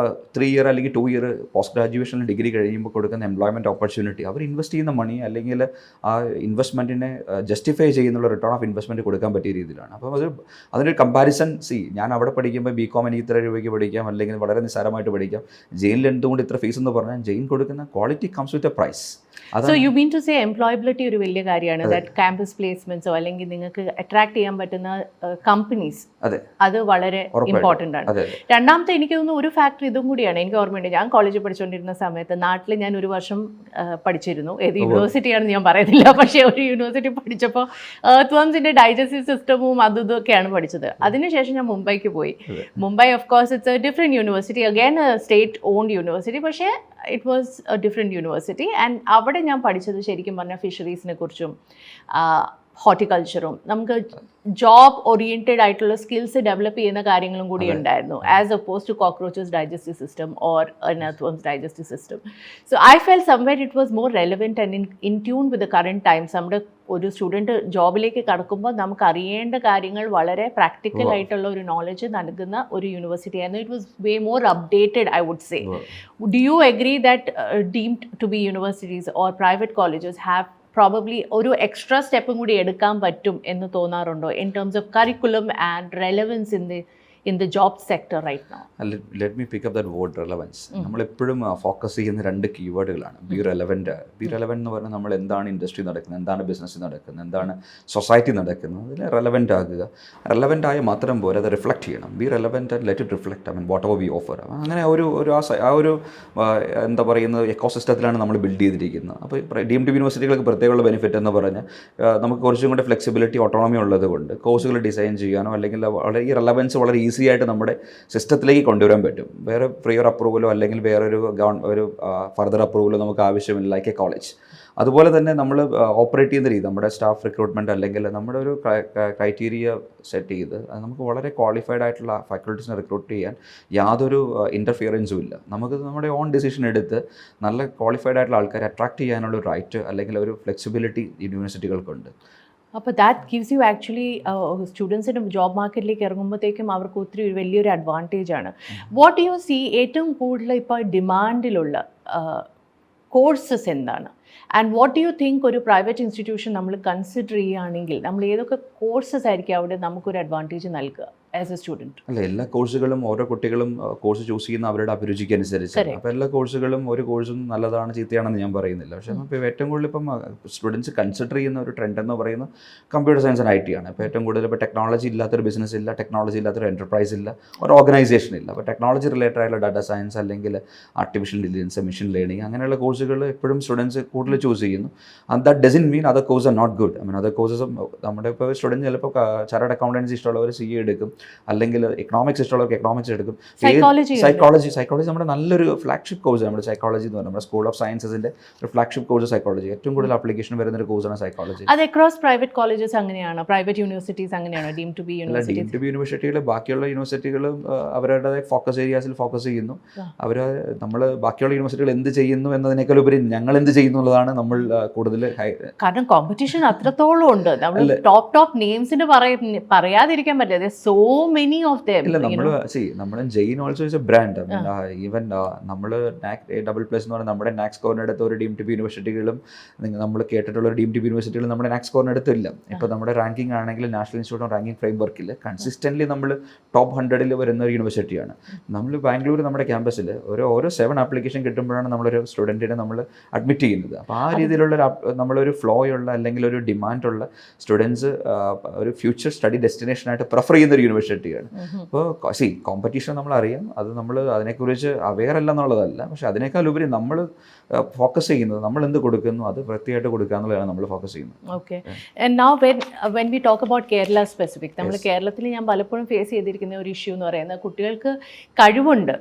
3 year അല്ലെങ്കിൽ 2 year പോസ്റ്റ് ഗ്രാജുവേഷനിൽ ഡിഗ്രി കഴിയുമ്പോൾ കൊടുക്കുന്ന എംപ്ലോയ്മെൻറ്റ് ഓപ്പർച്യൂണിറ്റി, അവർ ഇൻവെസ്റ്റ് ചെയ്യുന്ന മണി അല്ലെങ്കിൽ ആ ഇൻവെസ്റ്റ്മെൻറ്റിനെ ജസ്റ്റിഫൈ ചെയ്യുന്നുള്ള റിട്ടേൺ ഓഫ് ഇൻവെസ്റ്റ്മെൻറ്റ് കൊടുക്കാൻ പറ്റിയ രീതിയിലാണ്. അപ്പോൾ അതിനൊരു കമ്പാരിസൺ ഞാൻ അവിടെ പഠിക്കുമ്പോൾ BCom എനിക്ക് ഇത്ര രൂപയ്ക്ക് പഠിക്കാം അല്ലെങ്കിൽ വളരെ നിസ്സാരമായിട്ട് പഠിക്കാം. ജെയിനിൽ എന്തുകൊണ്ട് ഇത്ര ഫീസ് എന്ന് പറഞ്ഞാൽ ജെയിൻ കൊടുക്കുന്ന quality comes with a price. So you mean to say employability ഒരു വലിയ കാര്യമാണ്. ദാറ്റ് ക്യാമ്പസ് പ്ലേസ്മെന്റ്സോ അല്ലെങ്കിൽ നിങ്ങൾക്ക് അട്രാക്ട് ചെയ്യാൻ പറ്റുന്ന കമ്പനീസ്, അത് വളരെ ഇമ്പോർട്ടൻ്റ് ആണ്. രണ്ടാമത്തെ എനിക്ക് തോന്നുന്നു ഒരു ഫാക്ടർ ഇതും കൂടിയാണ്. എനിക്ക് ഓർമ്മയുണ്ട്, ഞാൻ കോളേജിൽ പഠിച്ചുകൊണ്ടിരുന്ന സമയത്ത് നാട്ടിൽ ഞാൻ ഒരു വർഷം പഠിച്ചിരുന്നു. ഏത് യൂണിവേഴ്സിറ്റിയാണെന്ന് ഞാൻ പറയുന്നില്ല, പക്ഷേ ഒരു യൂണിവേഴ്സിറ്റി പഠിച്ചപ്പോൾ എർത്ത്വർംസിൻ്റെ ഡൈജസ്റ്റീവ് സിസ്റ്റവും അതും ഇതൊക്കെയാണ് പഠിച്ചത്. അതിനുശേഷം ഞാൻ മുംബൈക്ക് പോയി. Mumbai of course it's a different university, again state owned university, പക്ഷേ it was a different university. And അവിടെ ഞാൻ പഠിച്ചത് ശരിക്കും പറഞ്ഞാൽ ഫിഷറീസിനെ കുറിച്ചും ഹോർട്ടിക്കൾച്ചറും നമുക്ക് ജോബ് ഓറിയൻറ്റഡ് ആയിട്ടുള്ള സ്കിൽസ് ഡെവലപ്പ് ചെയ്യുന്ന കാര്യങ്ങളും കൂടി ഉണ്ടായിരുന്നു, as opposed to cockroaches digestive system or earthworms digestive system. So I felt somewhere it was more relevant and in tune with the current times. നമ്മുടെ ഒരു സ്റ്റുഡൻറ്റ് ജോബിലേക്ക് കടക്കുമ്പോൾ നമുക്ക് അറിയേണ്ട കാര്യങ്ങൾ വളരെ പ്രാക്ടിക്കൽ ആയിട്ടുള്ള ഒരു നോളജ് നൽകുന്ന ഒരു യൂണിവേഴ്സിറ്റി ആയിരുന്നു. It was way more updated, I would say. Do you agree that deemed to be universities or private colleges have probably ഒരു എക്സ്ട്രാ സ്റ്റെപ്പും കൂടി എടുക്കാൻ പറ്റും എന്ന് തോന്നാറുണ്ടോ in terms of curriculum and relevance in the job sector right now? Let me pick up that word relevance. നമ്മളെപ്പോഴും focus ചെയ്യുന്ന 2 കീവേഡുകളാണ്. Be relevant. ബി റെലവൻറ്റ് എന്ന് പറഞ്ഞാൽ നമ്മൾ എന്താണ് ഇൻഡസ്ട്രി നടക്കുന്നത്, എന്താണ് ബിസിനസ് നടക്കുന്നത്, എന്താണ് സൊസൈറ്റി നടക്കുന്നത്, അതിൽ റെലവൻ്റ് ആകുക. റെലവൻ്റ് ആയ മാത്രം പോരെ, അത് റിഫ്ലക്റ്റ് ചെയ്യണം. B relevant and let it reflect what ever V offer. അങ്ങനെ ആ ഒരു എന്താ പറയുന്നത് എക്കോസിസ്റ്റത്തിലാണ് നമ്മൾ ബിൽഡ് ചെയ്തിരിക്കുന്നത്. അപ്പോൾ ഡീംഡ് യൂണിവേഴ്സിറ്റികൾക്ക് പ്രത്യേകമുള്ള ബെനിഫിറ്റ് എന്ന് പറഞ്ഞാൽ നമുക്ക് കുറച്ചും കൂടെ ഫ്ലെക്സിബിലിറ്റി, ഓട്ടോണമി ഉള്ളത് കൊണ്ട് കോഴ്സുകൾ ഡിസൈൻ ചെയ്യാനോ അല്ലെങ്കിൽ വളരെ ഈ റെലവൻസ് വളരെ ഈസി ആയിട്ട് നമ്മുടെ സിസ്റ്റത്തിലേക്ക് കൊണ്ടുവരാൻ പറ്റും. വേറെ പ്രിയർ അപ്രൂവലോ അല്ലെങ്കിൽ വേറൊരു ഒരു ഫർദർ അപ്രൂവലോ നമുക്ക് ആവശ്യമില്ല, ലൈക്ക് എ കോളേജ്. അതുപോലെ തന്നെ നമ്മൾ ഓപ്പറേറ്റ് ചെയ്യുന്ന രീതി, നമ്മുടെ സ്റ്റാഫ് റിക്രൂട്ട്മെൻറ്റ് അല്ലെങ്കിൽ നമ്മുടെ ഒരു ക്രൈറ്റീരിയ സെറ്റ് ചെയ്ത് അത് നമുക്ക് വളരെ ക്വാളിഫൈഡ് ആയിട്ടുള്ള ഫാക്കൽറ്റീസിനെ റിക്രൂട്ട് ചെയ്യാൻ യാതൊരു ഇൻ്റർഫിയറൻസും ഇല്ല. നമുക്ക് നമ്മുടെ ഓൺ ഡിസിഷൻ എടുത്ത് നല്ല ക്വാളിഫൈഡ് ആയിട്ടുള്ള ആൾക്കാരെ അട്രാക്ട് ചെയ്യാനുള്ള ഒരു റൈറ്റ് അല്ലെങ്കിൽ ഒരു ഫ്ലെക്സിബിലിറ്റി യൂണിവേഴ്സിറ്റികൾക്കുണ്ട്. അപ്പോൾ ദാറ്റ് ഗിവ്സ് യു ആക്ച്വലി സ്റ്റുഡൻസിൻ്റെ ജോബ് മാർക്കറ്റിലേക്ക് ഇറങ്ങുമ്പോഴത്തേക്കും അവർക്ക് ഒത്തിരി വലിയൊരു അഡ്വാൻറ്റേജ് ആണ്. വാട്ട് യു സീ ഏറ്റവും കൂടുതൽ ഇപ്പോൾ ഡിമാൻഡിലുള്ള കോഴ്സസ് എന്താണ്? And what do you think ഒരു പ്രൈവറ്റ് ഇൻസ്റ്റിറ്റ്യൂഷൻ നമ്മൾ കൺസിഡർ ചെയ്യുകയാണെങ്കിൽ നമ്മൾ ഏതൊക്കെ കോഴ്സസ് ആയിരിക്കും അവിടെ നമുക്കൊരു അഡ്വാൻറ്റേജ് നൽകുക ആസ് എ സ്റ്റുഡൻറ്റ്? അല്ല, എല്ലാ കോഴ്സുകളും ഓരോ കുട്ടികളും കോഴ്സ് ചൂസ് ചെയ്യുന്ന അവരുടെ അഭിരുചിക്ക് അനുസരിച്ച്. അപ്പോൾ എല്ലാ കോഴ്സുകളും ഒരു കോഴ്സും നല്ലതാണ് ചീത്തയാണെന്ന് ഞാൻ പറയുന്നില്ല. പക്ഷേ ഇപ്പോൾ ഏറ്റവും കൂടുതൽ ഇപ്പം സ്റ്റുഡൻസ് കൺസിഡർ ചെയ്യുന്ന ഒരു ട്രെൻഡ് എന്ന് പറയുന്നത് കമ്പ്യൂട്ടർ സയൻസ് ആൻഡ് IT ആണ്. ഇപ്പോൾ ഏറ്റവും കൂടുതൽ ഇപ്പോൾ ടെക്നോളജി ഇല്ലാത്തൊരു ബിസിനസ് ഇല്ല, ടെക്നോളജി ഇല്ലാത്തൊരു എൻ്റർപ്രൈസ് ഇല്ല, ഒരു ഓർഗനൈസേഷൻ ഇല്ല. അപ്പോൾ ടെക്നോളജി റിലേറ്റഡ് ആയിട്ടുള്ള ഡാറ്റാ സയൻസ് അല്ലെങ്കിൽ ആർട്ടിഫിഷ്യൽ ഇൻ്റലിജൻസ്, മെഷീൻ ലേണിംഗ് അങ്ങനെയുള്ള കോഴ്സുകൾ എപ്പോഴും സ്റ്റുഡൻസ് കൂടുതൽ ചൂസ് ചെയ്യുന്നു. And that doesn't mean other course are not good. Other കോഴ്സസും നമ്മുടെ ഇപ്പോൾ സ്റ്റുഡൻറ്റ് ചിലപ്പോൾ ചാർട്ടേഡ് അക്കൗണ്ടൻസി ഇഷ്ടമുള്ളവർ CA എടുക്കും, അല്ലെങ്കിൽ എക്കണോമിക്സ് ഇഷ്ടമുള്ളവർക്ക് എക്കണോമിക്സ് എടുക്കും. സൈക്കോളജി നമ്മുടെ നല്ലൊരു ഫ്ലാഗ്ഷിപ്പ് കോഴ്സ്. നമ്മുടെ സൈക്കോളജി എന്ന് പറഞ്ഞാൽ നമ്മുടെ സ്കൂൾ ഓഫ് സയൻസസിൻ്റെ ഒരു ഫ്ലാഗ്ഷിപ്പ് കോഴ്സ് സൈക്കോളജി. ഏറ്റവും കൂടുതൽ ആപ്ലിക്കേഷൻ വരുന്ന ഒരു കോഴ്സാണ് സൈക്കോളജി. അത് അക്രോസ് പ്രൈവറ്റ് കോളേജസ് അങ്ങനെയാണ്, പ്രൈവറ്റ് യൂണിവേഴ്സിറ്റീസ് അങ്ങനെയാണ്, ഡീം ടു ബി യൂണിവേഴ്സിറ്റികൾ ബാക്കിയുള്ള യൂണിവേഴ്സിറ്റികളും അവരുടെ ഫോക്കസ് ഏരിയാസിൽ ഫോക്കസ് ചെയ്യുന്നു. അവർ നമ്മൾ ബാക്കിയുള്ള യൂണിവേഴ്സിറ്റികൾ എന്ത് ചെയ്യുന്നു എന്നതിനേക്കാൾ ഉപരി ഞങ്ങൾ എന്ത് ചെയ്യുന്നു എന്നുള്ളതാണ് നമ്മൾ കൂടുതൽ. കാരണം കോമ്പറ്റീഷൻ അത്രത്തോളം ഉണ്ട്. നമ്മൾ ടോപ്പ് നെയിംസിന് പറയാതിരിക്കാൻ പറ്റില്ല. So many of them. ഇല്ല നമ്മൾ Jain also is a brand. Even നമ്മൾ NAC++ എന്ന് പറഞ്ഞാൽ നമ്മുടെ നാക് സ്കോറിനടുത്ത് ഒരു ഡീം ടു ബി യൂണിവേഴ്സിറ്റികളും നമ്മൾ കേട്ടിട്ടുള്ള ഒരു ഡീം ടു ബി യൂണിവേഴ്സിറ്റികളും നമ്മുടെ നാക് സ്കോറിനടുത്ത് ഇല്ല. ഇപ്പോൾ നമ്മുടെ റാങ്കിങ് ആണെങ്കിൽ national institute of ranking frame വർക്കിൽ കൺസിസ്റ്റൻ്റ്ലി നമ്മൾ ടോപ്പ് 100 വരുന്ന ഒരു യൂണിവേഴ്സിറ്റിയാണ്. നമ്മൾ ബാംഗ്ലൂർ നമ്മുടെ ക്യാമ്പസിൽ ഓരോ 7 ആപ്ലിക്കേഷൻ കിട്ടുമ്പോഴാണ് നമ്മളൊരു സ്റ്റുഡൻറ്റിനെ നമ്മൾ അഡ്മിറ്റ് ചെയ്യുന്നത്. അപ്പോൾ ആ രീതിയിലുള്ള നമ്മളൊരു ഫ്ലോയുള്ള അല്ലെങ്കിൽ ഒരു ഡിമാൻഡുള്ള സ്റ്റുഡൻസ് ഒരു ഫ്യൂച്ചർ സ്റ്റഡി ഡെസ്റ്റിനേഷനായിട്ട് പ്രിഫർ ചെയ്യുന്ന ഒരു യൂണിവേഴ്സിറ്റിയാണ്. അപ്പോൾ കോമ്പറ്റീഷൻ നമ്മളറിയാം, അത് നമ്മൾ അതിനെക്കുറിച്ച് അവെയർ അല്ല എന്നുള്ളതല്ല. പക്ഷെ അതിനേക്കാൾ ഉപരി നമ്മൾ ഫോക്കസ് ചെയ്യുന്നത് നമ്മൾ എന്ത് കൊടുക്കുന്നു അത് വൃത്തിയായിട്ട് കൊടുക്കുക എന്നുള്ളതാണ് നമ്മൾ ഫോക്കസ് ചെയ്യുന്നത്. Okay. And now when we talk about Kerala specific, നമ്മൾ കേരളത്തിൽ ഞാൻ പലപ്പോഴും ഫേസ് ചെയ്തിരിക്കുന്ന ഒരു ഇഷ്യൂ എന്ന് പറയുന്നത് കുട്ടികൾക്ക് കഴിവുണ്ട്,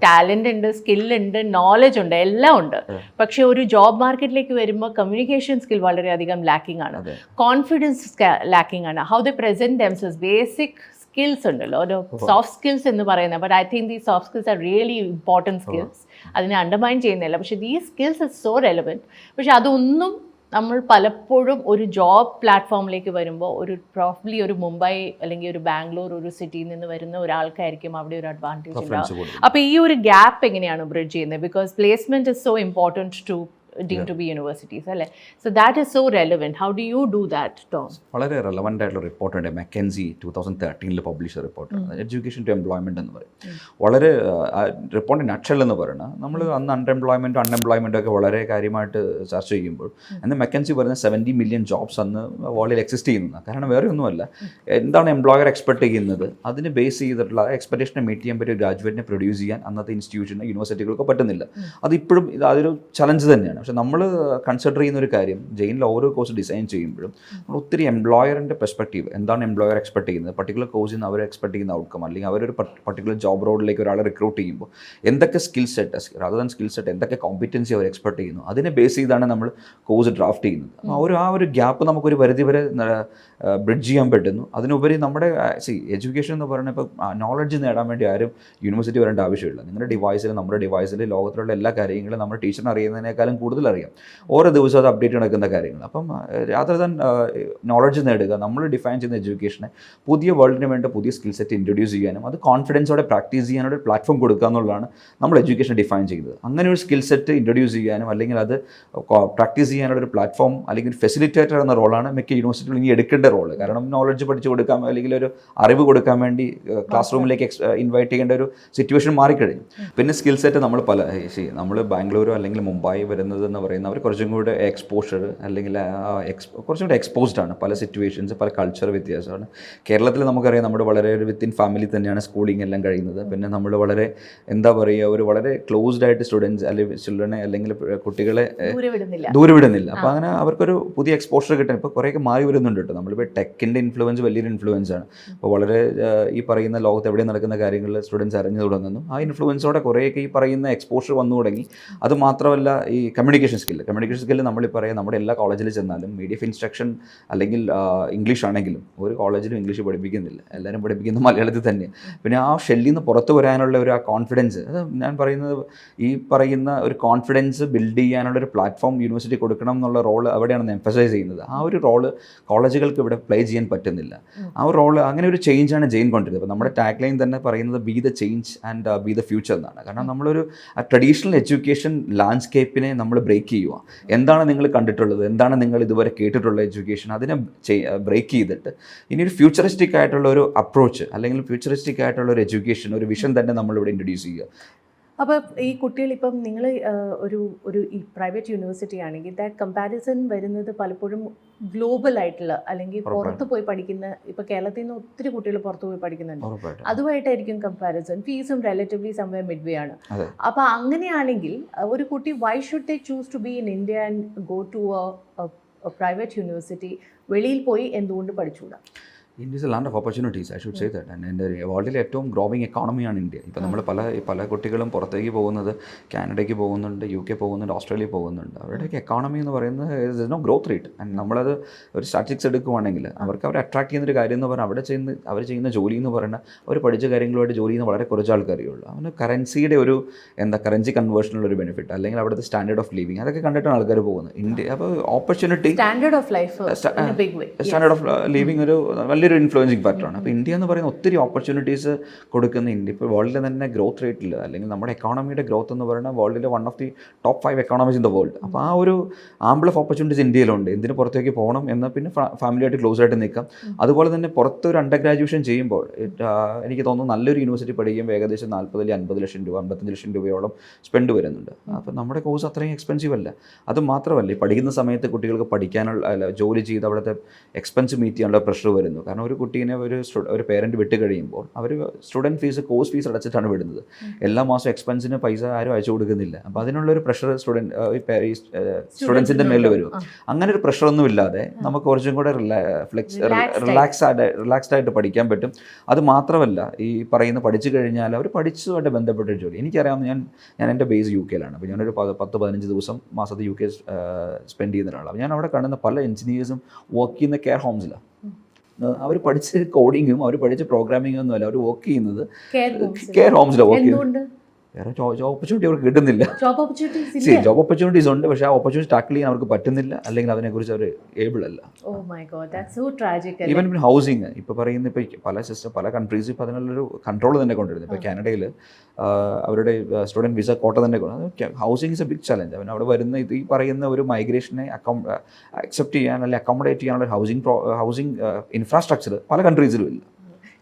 ടാലൻ്റ് ഉണ്ട്, സ്കില്ലുണ്ട്, നോളജ് ഉണ്ട്, എല്ലാം ഉണ്ട്. പക്ഷേ ഒരു ജോബ് മാർക്കറ്റിലേക്ക് വരുമ്പോൾ കമ്മ്യൂണിക്കേഷൻ സ്കിൽ വളരെയധികം ലാക്കിംഗ് ആണ്, കോൺഫിഡൻസ് ലാക്കിംഗ് ആണ്, how the present themselves, basic skills ഉണ്ടല്ലോ, ഒരു സോഫ്റ്റ് സ്കിൽസ് എന്ന് പറയുന്നത്. ബട്ട് ഐ തിങ്ക് ദീ soft skills are really important skills. അതിനെ അണ്ടർമൈൻ ചെയ്യുന്നില്ല. പക്ഷേ ദീ സ്കിൽസ് ഇസ് സോ റെലവൻറ്റ്. പക്ഷെ അതൊന്നും നമ്മൾ പലപ്പോഴും ഒരു ജോബ് പ്ലാറ്റ്ഫോമിലേക്ക് വരുമ്പോൾ പ്രോബ്ലി ഒരു മുംബൈ അല്ലെങ്കിൽ ഒരു ബാംഗ്ലൂർ ഒരു സിറ്റിയിൽ നിന്ന് വരുന്ന ഒരാൾക്കായിരിക്കും അവിടെ ഒരു അഡ്വാൻറ്റേജ് ഉണ്ടാവും. അപ്പോൾ ഈ ഒരു ഗ്യാപ്പ് എങ്ങനെയാണ് ബ്രിഡ്ജ് ചെയ്യുന്നത്? Because placement is so important to deemed to be universities, അല്ലേ? So that is so relevant. How do you do that, Tom? വളരെ റെലവൻ്റ് ആയിട്ടുള്ള റിപ്പോർട്ടുണ്ട്. മെക്കൻസി 2013 പബ്ലിഷ് റിപ്പോർട്ടാണ്, എഡ്യൂക്കേഷൻ ടു എംപ്ലോയ്മെൻറ്റ് എന്ന് പറയും. വളരെ റിപ്പോർട്ടിൻ്റെ നക്ഷൽ എന്ന് പറയുന്നത് നമ്മൾ അന്ന് അൺഎംപ്ലോയ്മെൻറ്റും ഒക്കെ വളരെ കാര്യമായിട്ട് ചർച്ച ചെയ്യുമ്പോൾ അന്ന് മെക്കൻസി പറയുന്ന 70 മില്യൺ ജോബ്സ് അന്ന് വേൾഡിൽ എക്സിസ്റ്റ് ചെയ്യുന്നതാണ്. കാരണം വേറെ ഒന്നുമല്ല, എന്താണ് എംപ്ലോയർ എക്സ്പെക്ട് ചെയ്യുന്നത് അതിന് ബേസ് ചെയ്തിട്ടുള്ള എക്സ്പെക്ടേഷനെ മീറ്റ് ചെയ്യാൻ പറ്റിയ ഗ്രാജുവേറ്റിനെ പ്രൊഡ്യൂസ് ചെയ്യാൻ അന്നത്തെ ഇൻസ്റ്റിറ്റ്യൂഷന് യൂണിവേഴ്സിറ്റികൾക്ക് പറ്റുന്നില്ല. അതിപ്പോഴും അതൊരു ചലഞ്ച് തന്നെയാണ്. പക്ഷെ നമ്മൾ കൺസിഡർ ചെയ്യുന്ന ഒരു കാര്യം, ജെയിനിൽ ഓരോ കോഴ്സ് ഡിസൈൻ ചെയ്യുമ്പോഴും നമ്മൾ ഒത്തിരി എംപ്ലോയറിൻ്റെ പെർസ്പെക്റ്റീവ്, എന്താണ് എംപ്ലോയർ എക്സ്പെക്ട് ചെയ്യുന്നത്, പർട്ടിക്കുലർ കോഴ്സിൽ നിന്ന് അവർ എക്സ്പെക്ട് ചെയ്യുന്ന ഔട്ട്കം, അല്ലെങ്കിൽ അവരൊരു പർട്ടിക്കുലർ ജോബ് റോഡിലേക്ക് ഒരാളെ റിക്രൂട്ട് ചെയ്യുമ്പോൾ എന്തൊക്കെ skill set, rather than skill set എന്തൊക്കെ കോമ്പിറ്റൻസി അവർ എക്സ്പെക്ട് ചെയ്യുന്നു, അതിനെ ബേസ് ചെയ്താണ് നമ്മൾ കോഴ്സ് ഡ്രാഫ്റ്റ് ചെയ്യുന്നത്. അപ്പോൾ ആ ഒരു ഗ്യാപ്പ് നമുക്കൊരു പരിധി വരെ ബ്രിഡ്ജ് ചെയ്യാൻ പറ്റുന്നു. അതിനുപരി നമ്മുടെ എഡ്യൂക്കേഷൻ എന്ന് പറയുന്നത് ഇപ്പോൾ നോളജ് നേടാൻ വേണ്ടി ആരും യൂണിവേഴ്സിറ്റി വരേണ്ട ആവശ്യമില്ല. നിങ്ങളുടെ ഡിവൈസിൽ, നമ്മുടെ ഡിവൈസിൽ ലോകത്തിലുള്ള എല്ലാ കാര്യങ്ങളും നമ്മുടെ ടീച്ചറിന് അറിയുന്നതിനേക്കാളും കൂടുതൽ അറിയാം. ഓരോ ദിവസവും അത് അപ്ഡേറ്റ് നടക്കുന്ന കാര്യങ്ങൾ. അപ്പം rather than നോളജ് നേടുക, നമ്മൾ ഡിഫൈൻ ചെയ്യുന്ന എഡ്യൂക്കേഷനെ പുതിയ വേൾഡിന് വേണ്ട പുതിയ സ്കിൽ സെറ്റ് ഇൻട്രൊഡ്യൂസ് ചെയ്യാനും അത് കോൺഫിഡൻസോടെ പ്രാക്ടീസ് ചെയ്യാനൊരു പ്ലാറ്റ്ഫോം കൊടുക്കുക എന്നുള്ളതാണ് നമ്മൾ എഡ്യൂക്കേഷൻ ഡിഫൈൻ ചെയ്യുന്നത്. അങ്ങനെ ഒരു സ്കിൽ സെറ്റ് ഇൻട്രൊഡ്യൂസ് ചെയ്യാനും അല്ലെങ്കിൽ അത് പ്രാക്ടീസ് ചെയ്യാനുള്ള ഒരു പ്ലാറ്റ്ഫോം അല്ലെങ്കിൽ ഫെസിലിറ്റേറ്റർ എന്ന റോളാണ് മിക്ക യൂണിവേഴ്സിറ്റികളും ഇനി എടുക്കേണ്ട റോള്. കാരണം നോളജ് പഠിച്ചു കൊടുക്കാൻ അല്ലെങ്കിൽ ഒരു അറിവ് കൊടുക്കാൻ വേണ്ടി ക്ലാസ് റൂമിലേക്ക് ഇൻവൈറ്റ് ചെയ്യേണ്ട ഒരു സിറ്റുവേഷൻ മാറിക്കഴിഞ്ഞു. പിന്നെ സ്കിൽ സെറ്റ് നമ്മൾ ബാംഗ്ലൂരോ അല്ലെങ്കിൽ മുംബൈ വരുന്നത് എന്ന് പറയുന്നത് അവർ കുറച്ചും കൂടെ എക്സ്പോഷർ അല്ലെങ്കിൽ കുറച്ചും കൂടെ എക്സ്പോസ്ഡ് ആണ്. പല സിറ്റുവേഷൻസ്, പല കൾച്ചർ വ്യത്യാസമാണ്. കേരളത്തിൽ നമുക്കറിയാം നമ്മൾ വളരെ ഒരു വിത്തിൻ ഫാമിലി തന്നെയാണ് സ്കൂളിംഗ് എല്ലാം കഴിയുന്നത്. പിന്നെ നമ്മൾ വളരെ എന്താ പറയുക, ഒരു വളരെ ക്ലോസ്ഡ് ആയിട്ട് സ്റ്റുഡൻസ് അല്ലെങ്കിൽ ചിൽഡ്രനെ അല്ലെങ്കിൽ കുട്ടികളെ ദൂരെ വിടുന്നില്ല. അപ്പോൾ അങ്ങനെ അവർക്കൊരു പുതിയ എക്സ്പോഷർ കിട്ടാൻ ഇപ്പോൾ കുറേയൊക്കെ മാറി വരുന്നുണ്ട് കേട്ടോ. നമ്മളിപ്പോൾ ടെക്കിൻ്റെ ഇൻഫ്ലുവൻസ് വലിയൊരു ഇൻഫ്ലുവൻസ് ആണ്. ഇപ്പോൾ വളരെ ഈ പറയുന്ന ലോകത്ത് എവിടെ നടക്കുന്ന കാര്യങ്ങൾ സ്റ്റുഡൻസ് അറിഞ്ഞു തുടങ്ങുന്നു. ആ ഇൻഫ്ലുവൻസോടെ കുറേയൊക്കെ ഈ പറയുന്ന എക്സ്പോഷർ വന്നു തുടങ്ങി. അത് മാത്രമല്ല ഈ കമ്മ്യൂണിക്കേഷൻ സ്കില്ല് നമ്മളിൽ പറയാം, നമ്മുടെ എല്ലാ കോളേജിൽ ചെന്നാലും മീഡിയ ഓഫ് ഇൻസ്ട്രക്ഷൻ അല്ലെങ്കിൽ ഇംഗ്ലീഷ് ആണെങ്കിലും ഒരു കോളേജിലും ഇംഗ്ലീഷ് പഠിപ്പിക്കുന്നില്ല, എല്ലാവരും പഠിപ്പിക്കുന്നത് മലയാളത്തിൽ തന്നെയാണ്. പിന്നെ ആ ഷെല്ലിൽ നിന്ന് പുറത്ത് വരാനുള്ള ഒരു ആ കോൺഫിഡൻസ്, അത് ഞാൻ പറയുന്നത് ഈ പറയുന്ന ഒരു കോൺഫിഡൻസ് ബിൽഡ് ചെയ്യാനുള്ള ഒരു പ്ലാറ്റ്ഫോം യൂണിവേഴ്സിറ്റി കൊടുക്കണം എന്നുള്ള റോൾ അവിടെയാണ് എംഫസൈസ് ചെയ്യുന്നത്. ആ ഒരു റോള് കോളേജുകൾക്ക് ഇവിടെ പ്ലേ ചെയ്യാൻ പറ്റുന്നില്ല. ആ ഒരു റോള്, അങ്ങനെ ഒരു ചേഞ്ചാണ് ജെയിൻ കൊണ്ടിരുന്നത്. അപ്പോൾ നമ്മുടെ ടാഗ് ലൈൻ തന്നെ പറയുന്നത് B the change and B the future എന്നാണ്. കാരണം നമ്മളൊരു ട്രഡീഷണൽ എഡ്യൂക്കേഷൻ ലാൻഡ്സ്കേപ്പിനെ നമ്മൾ ബ്രേക്ക് ചെയ്യുക. എന്താണ് നിങ്ങൾ കണ്ടിട്ടുള്ളത്, എന്താണ് നിങ്ങൾ ഇതുവരെ കേട്ടിട്ടുള്ള എഡ്യൂക്കേഷൻ, അതിനെ ബ്രേക്ക് ചെയ്തിട്ട് ഇനി ഒരു ഫ്യൂച്ചറിസ്റ്റിക് ആയിട്ടുള്ള ഒരു അപ്രോച്ച് അല്ലെങ്കിൽ ഫ്യൂച്ചറിസ്റ്റിക് ആയിട്ടുള്ള ഒരു എഡ്യൂക്കേഷൻ, ഒരു വിഷൻ തന്നെ നമ്മളിവിടെ ഇൻട്രൊഡ്യൂസ് ചെയ്യുക. അപ്പോൾ ഈ കുട്ടികൾ ഇപ്പം നിങ്ങൾ ഒരു ഈ പ്രൈവറ്റ് യൂണിവേഴ്സിറ്റി ആണെങ്കിൽ ദാറ്റ് കമ്പാരിസൺ വരുന്നത് പലപ്പോഴും ഗ്ലോബൽ ആയിട്ടുള്ള അല്ലെങ്കിൽ പുറത്ത് പോയി പഠിക്കുന്ന, ഇപ്പോൾ കേരളത്തിൽ നിന്ന് ഒത്തിരി കുട്ടികൾ പുറത്ത് പോയി പഠിക്കുന്നുണ്ട്, അതുമായിട്ടായിരിക്കും കമ്പാരിസൺ. ഫീസും റിലേറ്റീവ്ലി സംവേ മിഡ്വേ ആണ്. അപ്പോൾ അങ്ങനെയാണെങ്കിൽ ഒരു കുട്ടി why should they choose to be in India and go to private university? വെളിയിൽ പോയി എന്തുകൊണ്ട് പഠിച്ചുകൂടാ? India is a land of opportunities, I should say that. And എൻ്റെ വേൾഡിലെ ഏറ്റവും ഗ്രോവിങ് എക്കോണമിയാണ് ഇന്ത്യ. ഇപ്പോൾ നമ്മൾ പല കുട്ടികളും പുറത്തേക്ക് പോകുന്നത് കാനഡയ്ക്ക് പോകുന്നുണ്ട്, UK പോകുന്നുണ്ട്, ഓസ്ട്രേലിയ പോകുന്നുണ്ട്. അവരുടെയൊക്കെ എക്കോണമി എന്ന് പറയുന്നത് is no growth rate. And നമ്മളത് ഒരു സ്റ്റാറ്റിസ്റ്റിക്സ് എടുക്കുവാണെങ്കിൽ അവർക്ക് അവരെ അട്രാക്ട് ചെയ്യുന്നൊരു കാര്യം എന്ന് പറഞ്ഞാൽ അവർ ചെയ്യുന്ന ജോലി എന്ന് പറയുന്നത് അവർ പഠിച്ച കാര്യങ്ങളുമായിട്ട് ജോലി ചെയ്യുന്ന വളരെ കുറച്ച് ആൾക്കാരേ ഉള്ളൂ. അവന് കറൻസിയുടെ ഒരു കറൻസി കൺവേർഷനുള്ള ഒരു ബെനിഫിറ്റ് അല്ലെങ്കിൽ അവിടുത്തെ സ്റ്റാൻഡേർഡ് ഓഫ് ലിവിങ് അതൊക്കെ കണ്ടിട്ടാണ് ആൾക്കാർ പോകുന്നത്. ഇന്ത്യ അപ്പോൾ opportunity, standard of life, standard of living ഒരു നല്ലൊരു ഇൻഫ്ലുവൻസിങ് ഫാക്ടറാണ്. അപ്പോൾ ഇന്ത്യ എന്ന് പറയുന്ന ഒത്തിരി ഓപ്പർച്യൂണിറ്റീസ് കൊടുക്കുന്ന ഇന്ത്യ ഇപ്പോൾ വേൾഡിലെ തന്നെ ഗ്രോത്ത് റേറ്റിൽ അല്ലെങ്കിൽ നമ്മുടെ എക്കോണമിയുടെ ഗ്രോത്ത് എന്ന് പറയുന്നത് വേൾഡിലെ one of the top 5 economies in the world. അപ്പോൾ ആ ഒരു ആംബിൾ ഓഫ് ഓപ്പർച്യൂണിറ്റീസ് ഇന്ത്യയിലുണ്ട്. എന്തിന് പുറത്തേക്ക് പോകണം എന്ന് പിന്നെ ഫാമിലിയായിട്ട് ക്ലോസ് ആയിട്ട് നിൽക്കാം. അതുപോലെ തന്നെ പുറത്ത് ഒരു അണ്ടർ ഗ്രാജുവേഷൻ ചെയ്യുമ്പോൾ എനിക്ക് തോന്നുന്നു നല്ലൊരു യൂണിവേഴ്സിറ്റി പഠിക്കുമ്പോൾ ഏകദേശം 40-50 ലക്ഷം രൂപ 55 ലക്ഷം രൂപയോളം സ്പെൻഡ് വരുന്നുണ്ട്. അപ്പോൾ നമ്മുടെ കോഴ്സ് അത്രയും എക്സ്പെൻസീവ് അല്ല. അത് മാത്രമല്ല ഈ പഠിക്കുന്ന സമയത്ത് കുട്ടികൾക്ക് പഠിക്കാനുള്ള ജോലി ചെയ്ത് അവിടുത്തെ എക്സ്പെൻസ് മീറ്റ് ചെയ്യാനുള്ള പ്രഷർ വരുന്നു. കാരണം ഒരു കുട്ടീനെ ഒരു പേരൻറ്റ് വിട്ട് കഴിയുമ്പോൾ അവർ സ്റ്റുഡൻറ്റ് ഫീസ് കോഴ്സ് ഫീസ് അടച്ചിട്ടാണ് വിടുന്നത്. എല്ലാ മാസവും എക്സ്പെൻസിന് പൈസ ആരും അയച്ചു കൊടുക്കുന്നില്ല. അപ്പോൾ അതിനുള്ളൊരു പ്രഷർ സ്റ്റുഡൻസിൻ്റെ മേലിൽ വരും. അങ്ങനെ ഒരു പ്രഷറൊന്നും ഇല്ലാതെ നമുക്ക് കുറച്ചും കൂടെ റിലാക്സ്ഡ് ആയിട്ട് പഠിക്കാൻ പറ്റും. അത് മാത്രമല്ല ഈ പറയുന്ന പഠിച്ചു കഴിഞ്ഞാൽ അവർ പഠിച്ചതുമായിട്ട് ബന്ധപ്പെട്ട ജോലി എനിക്കറിയാവുന്ന ഞാൻ എൻ്റെ ബേസ് യു കെയിലാണ്. അപ്പോൾ ഞാനൊരു 10-15 ദിവസം മാസത്തിൽ യു കെ സ്പെൻഡ് ചെയ്യുന്ന ഒരാളാണ്. ഞാൻ അവിടെ കാണുന്ന പല എഞ്ചിനീയേഴ്സും വർക്ക് ചെയ്യുന്ന കെയർ ഹോംസിലാണ്. അവർ പഠിച്ച് കോഡിങ്ങും അവർ പഠിച്ച് പ്രോഗ്രാമിങ്ങും ഒന്നുമല്ല, അവർ വർക്ക് ചെയ്യുന്നത് കെയർ ഹോംസിലാണ് വർക്ക് ചെയ്യുന്നത്. വേറെ ജോബ് ഓപ്പർച്യൂണിറ്റി അവർക്ക് കിട്ടുന്നില്ല. ജോബ് ഓപ്പർച്യൂണിറ്റീസ് ഉണ്ട്, പക്ഷേ ആ ഓപ്പർച്യൂണിറ്റി ടാക്കിൾ ചെയ്യാൻ അവർക്ക് പറ്റുന്നില്ല, അല്ലെങ്കിൽ അതിനെക്കുറിച്ച് അവർ ഏബിൾ അല്ല. ഈവൻ ഹൗസിങ് ഇപ്പോൾ പറയുന്ന ഇപ്പോൾ പല കൺട്രീസ് ഇപ്പോൾ അതിനുള്ളൊരു കൺട്രോൾ തന്നെ കൊണ്ടുവരുന്നത്. ഇപ്പോൾ കാനഡയിൽ അവരുടെ സ്റ്റുഡൻറ്റ് വിസ കോട്ട തന്നെ housing is a big challenge. അവൻ അവിടെ വരുന്ന ഈ പറയുന്ന ഒരു മൈഗ്രേഷനെ അക്സെപ്റ്റ് ചെയ്യാൻ അല്ലെങ്കിൽ അക്കോമഡേറ്റ് ചെയ്യാനുള്ള ഹൗസിങ് ഇൻഫ്രാസ്ട്രക്ചർ പല കൺട്രീസിലും ഇല്ല.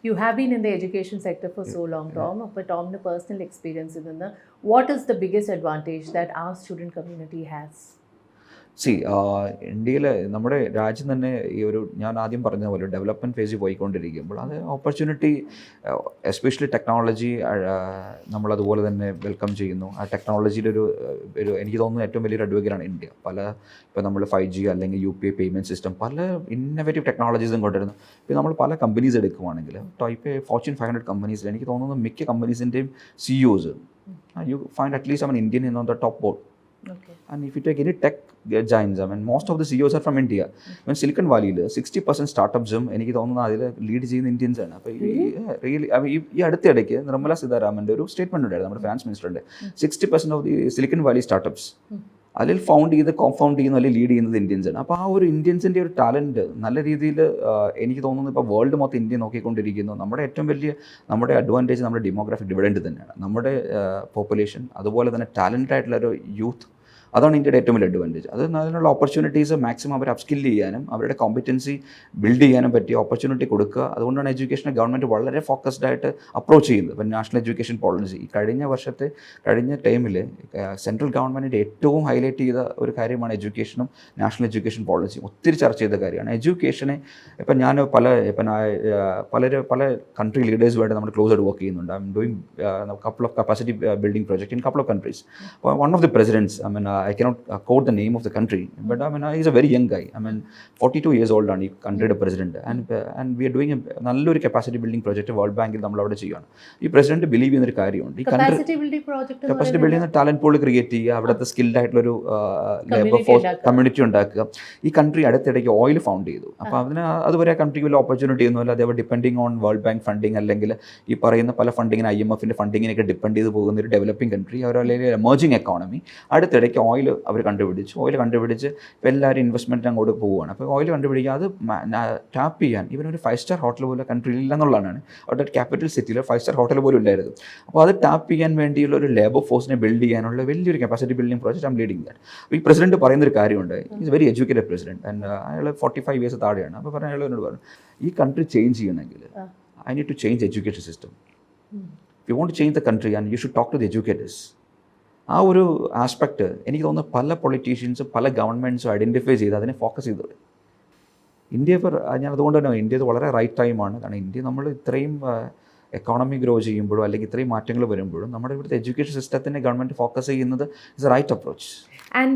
You have been in the education sector for so long, Tom. But Tom, the personal experience in the, what is the biggest advantage that our student community has? ഇന്ത്യയിൽ നമ്മുടെ രാജ്യം തന്നെ ഈ ഒരു ഞാൻ ആദ്യം പറഞ്ഞ പോലെ ഡെവലപ്മെൻറ്റ് ഫേസിൽ പോയിക്കൊണ്ടിരിക്കുമ്പോൾ അത് ഓപ്പർച്യൂണിറ്റി എസ്പെഷ്യലി ടെക്നോളജി നമ്മളതുപോലെ തന്നെ വെൽക്കം ചെയ്യുന്നു. ആ ടെക്നോളജിയിലൊരു എനിക്ക് തോന്നുന്നു ഏറ്റവും വലിയൊരു അഡ്വക്കേറ്റാണ് ഇന്ത്യ. ഇപ്പോൾ നമ്മൾ 5G അല്ലെങ്കിൽ UPI പേയ്മെൻറ്റ് സിസ്റ്റം പല ഇന്നോവേറ്റീവ് ടെക്നോളജീസും കൊണ്ടുവരുന്നു. ഇപ്പോൾ നമ്മൾ പല കമ്പനീസ് എടുക്കുവാണെങ്കിൽ ഇപ്പോൾ Fortune 500 കമ്പനീസിൽ എനിക്ക് തോന്നുന്നു മിക്ക കമ്പനീസിൻ്റെയും CEOs you find at least Indian on the top board. Okay. And if you take any tech giants, most of the CEOs are from India. When Silicon Valley 60% സ്റ്റാർട്ടപ്സും എനിക്ക് തോന്നുന്നു അതിൽ ലീഡ് ചെയ്യുന്ന ഇന്ത്യൻസ് ആണ്. അപ്പോൾ റിയലി ഈ അടുത്തിടയ്ക്ക് നിർമ്മല സീതാരാമൻ്റെ ഒരു സ്റ്റേറ്റ്മെൻറ്റ് ഉണ്ടായിരുന്നു, നമ്മുടെ ഫിനാൻസ് മിനിസ്റ്ററിൻ്റെ. 60% of the Silicon Valley startups അതിൽ കോമ്പൗണ്ട് ചെയ്യുന്ന അല്ലെങ്കിൽ ലീഡ് ചെയ്യുന്നത് ഇന്ത്യൻസ് ആണ്. അപ്പോൾ ആ ഒരു ഇന്ത്യൻസിൻ്റെ ഒരു ടാലൻറ്റ് നല്ല രീതിയിൽ എനിക്ക് തോന്നുന്നു ഇപ്പോൾ വേൾഡ് മൊത്തം ഇന്ത്യ നോക്കിക്കൊണ്ടിരിക്കുന്നു. നമ്മുടെ ഏറ്റവും വലിയ നമ്മുടെ അഡ്വാൻറ്റേജ് നമ്മുടെ ഡെമോഗ്രാഫിക് ഡിവിഡൻറ്റ് തന്നെയാണ്. നമ്മുടെ പോപ്പുലേഷൻ അതുപോലെ തന്നെ ടാലൻറ്റഡ് ആയിട്ടുള്ളൊരു യൂത്ത്, അതാണ് ഇന്ത്യയുടെ ഏറ്റവും വലിയ അഡ്വാൻറ്റേജ്. അതിനുള്ള ഓപ്പർച്യൂണിറ്റീസ് മാക്സിമം അവർ അപ്സ്കിൽ ചെയ്യാനും അവരുടെ കോമ്പറ്റൻസി ബിൽഡ് ചെയ്യാനും പറ്റിയ ഓപ്പർച്യൂണിറ്റി കൊടുക്കുക. അതുകൊണ്ടാണ് എഡ്യൂക്കേഷനെ ഗവൺമെൻറ് വളരെ ഫോക്കസ്ഡ് ആയിട്ട് അപ്രോച്ച് ചെയ്യുന്നത്. ഇപ്പം നാഷണൽ എഡ്യൂക്കേഷൻ പോളിസി കഴിഞ്ഞ ടൈമിൽ സെൻട്രൽ ഗവൺമെൻറ്റിൻ്റെ ഏറ്റവും ഹൈലൈറ്റ് ചെയ്ത ഒരു കാര്യമാണ് എഡ്യൂക്കേഷനും നാഷണൽ എഡ്യൂക്കേഷൻ പോളിസിയും. ഒത്തിരി ചർച്ച ചെയ്ത കാര്യമാണ് എഡ്യൂക്കേഷനെ. ഇപ്പം ഞാൻ പല കൺട്രി ലീഡേഴ്സുമായിട്ട് നമ്മൾ ക്ലോസ് ആയിട്ട് വർക്ക് ചെയ്യുന്നുണ്ട്. I'm doing couple of capacity building project in couple of countries. One of the presidents I cannot quote the name of the country, but he's a very young guy. 42 years old ആണ് ഈ കൺട്രിയുടെ president. And we are doing നല്ലൊരു capacity building project world ബാങ്കിൽ നമ്മൾ അവിടെ ചെയ്യുകയാണ്. ഈ president believe ചെയ്യുന്നൊരു കാര്യമുണ്ട്, ഈ കപ്പാസിറ്റി ബിൽഡ് ചെയ്യുന്ന ടാലന്റ് പൂൾ ക്രിയേറ്റ് ചെയ്യുക, അവിടുത്തെ സ്കിൽഡ് ആയിട്ടുള്ളൊരു ലേബർ ഫോഴ്സ് കമ്മ്യൂണിറ്റി ഉണ്ടാക്കുക. ഈ കൺട്രി അടുത്തിടയ്ക്ക് ഓയിൽ ഫൗണ്ട് ചെയ്തു. അപ്പോൾ അതുവരെ ആ കൺട്രിക്ക് വലിയ ഓപ്പർച്യൂണിറ്റി ഒന്നുമില്ല. അതേപോലെ depending on world bank funding അല്ലെങ്കിൽ ഈ പറയുന്ന പല ഫണ്ടിങ്ങിന് IMFൻ്റെ ഫണ്ടിങ്ങിനൊക്കെ ഡിപ്പെൻഡ് ചെയ്ത് പോകുന്ന ഒരു ഡെവലപ്പിംഗ് കൺട്രി, അവരല്ലെങ്കിൽ എമേർജിങ് എക്കോണമി. അടുത്തിടയ്ക്ക് ഓയിൽ അവർ കണ്ടുപിടിച്ച് ഇപ്പോൾ എല്ലാവരും ഇൻവെസ്റ്റ്മെൻറ്റ് അങ്ങോട്ട് പോവുകയാണ്. അപ്പോൾ ഓയിൽ കണ്ടുപിടിക്കുക, അത് ടാപ്പ് ചെയ്യാൻ ഇവൻ ഒരു 5-star ഹോട്ടൽ പോലും കൺട്രിയിൽ ഇല്ലെന്നുള്ളതാണ്. അവിടെ ക്യാപിറ്റൽ സിറ്റിയിൽ 5-star ഹോട്ടൽ പോലും ഇല്ലായിരുന്നു. അപ്പോൾ അത് ടാപ്പ് ചെയ്യാൻ വേണ്ടിയുള്ള ഒരു ലേബർ ഫോഴ്സിനെ ബിൽഡ് ചെയ്യാനുള്ള വലിയൊരു capacity building project I am leading that. അപ്പോൾ ഈ പ്രസിഡന്റ് പറയുന്നൊരു കാര്യമുണ്ട്, is very educated president and അയാൾ 45 years താഴെയാണ്. അപ്പോൾ അയാൾ എന്നോട് പറഞ്ഞു, ഈ കൺട്രി ചേഞ്ച് ചെയ്യണമെങ്കിൽ I need to change education system. If you want to change the country and you should talk to the educators. ആ ഒരു ആസ്പെക്റ്റ് എനിക്ക് തോന്നുന്നു പല പൊളിറ്റീഷ്യൻസും പല ഗവൺമെൻറ്റ്സും ഐഡൻറ്റിഫൈ ചെയ്ത് അതിനെ ഫോക്കസ് ചെയ്തോളൂ. ഇന്ത്യ ഇപ്പോൾ ഞാൻ അതുകൊണ്ട് തന്നെ ഇന്ത്യ വളരെ റൈറ്റ് ടൈമാണ്. കാരണം ഇന്ത്യ നമ്മൾ ഇത്രയും എക്കോണമി ഗ്രോ ചെയ്യുമ്പോഴും അല്ലെങ്കിൽ ഇത്രയും മാറ്റങ്ങൾ വരുമ്പോഴും നമ്മുടെ ഇവിടുത്തെ എഡ്യൂക്കേഷൻ സിസ്റ്റത്തിനെ ഗവൺമെൻറ് ഫോക്കസ് ചെയ്യുന്നത് is a right approach. And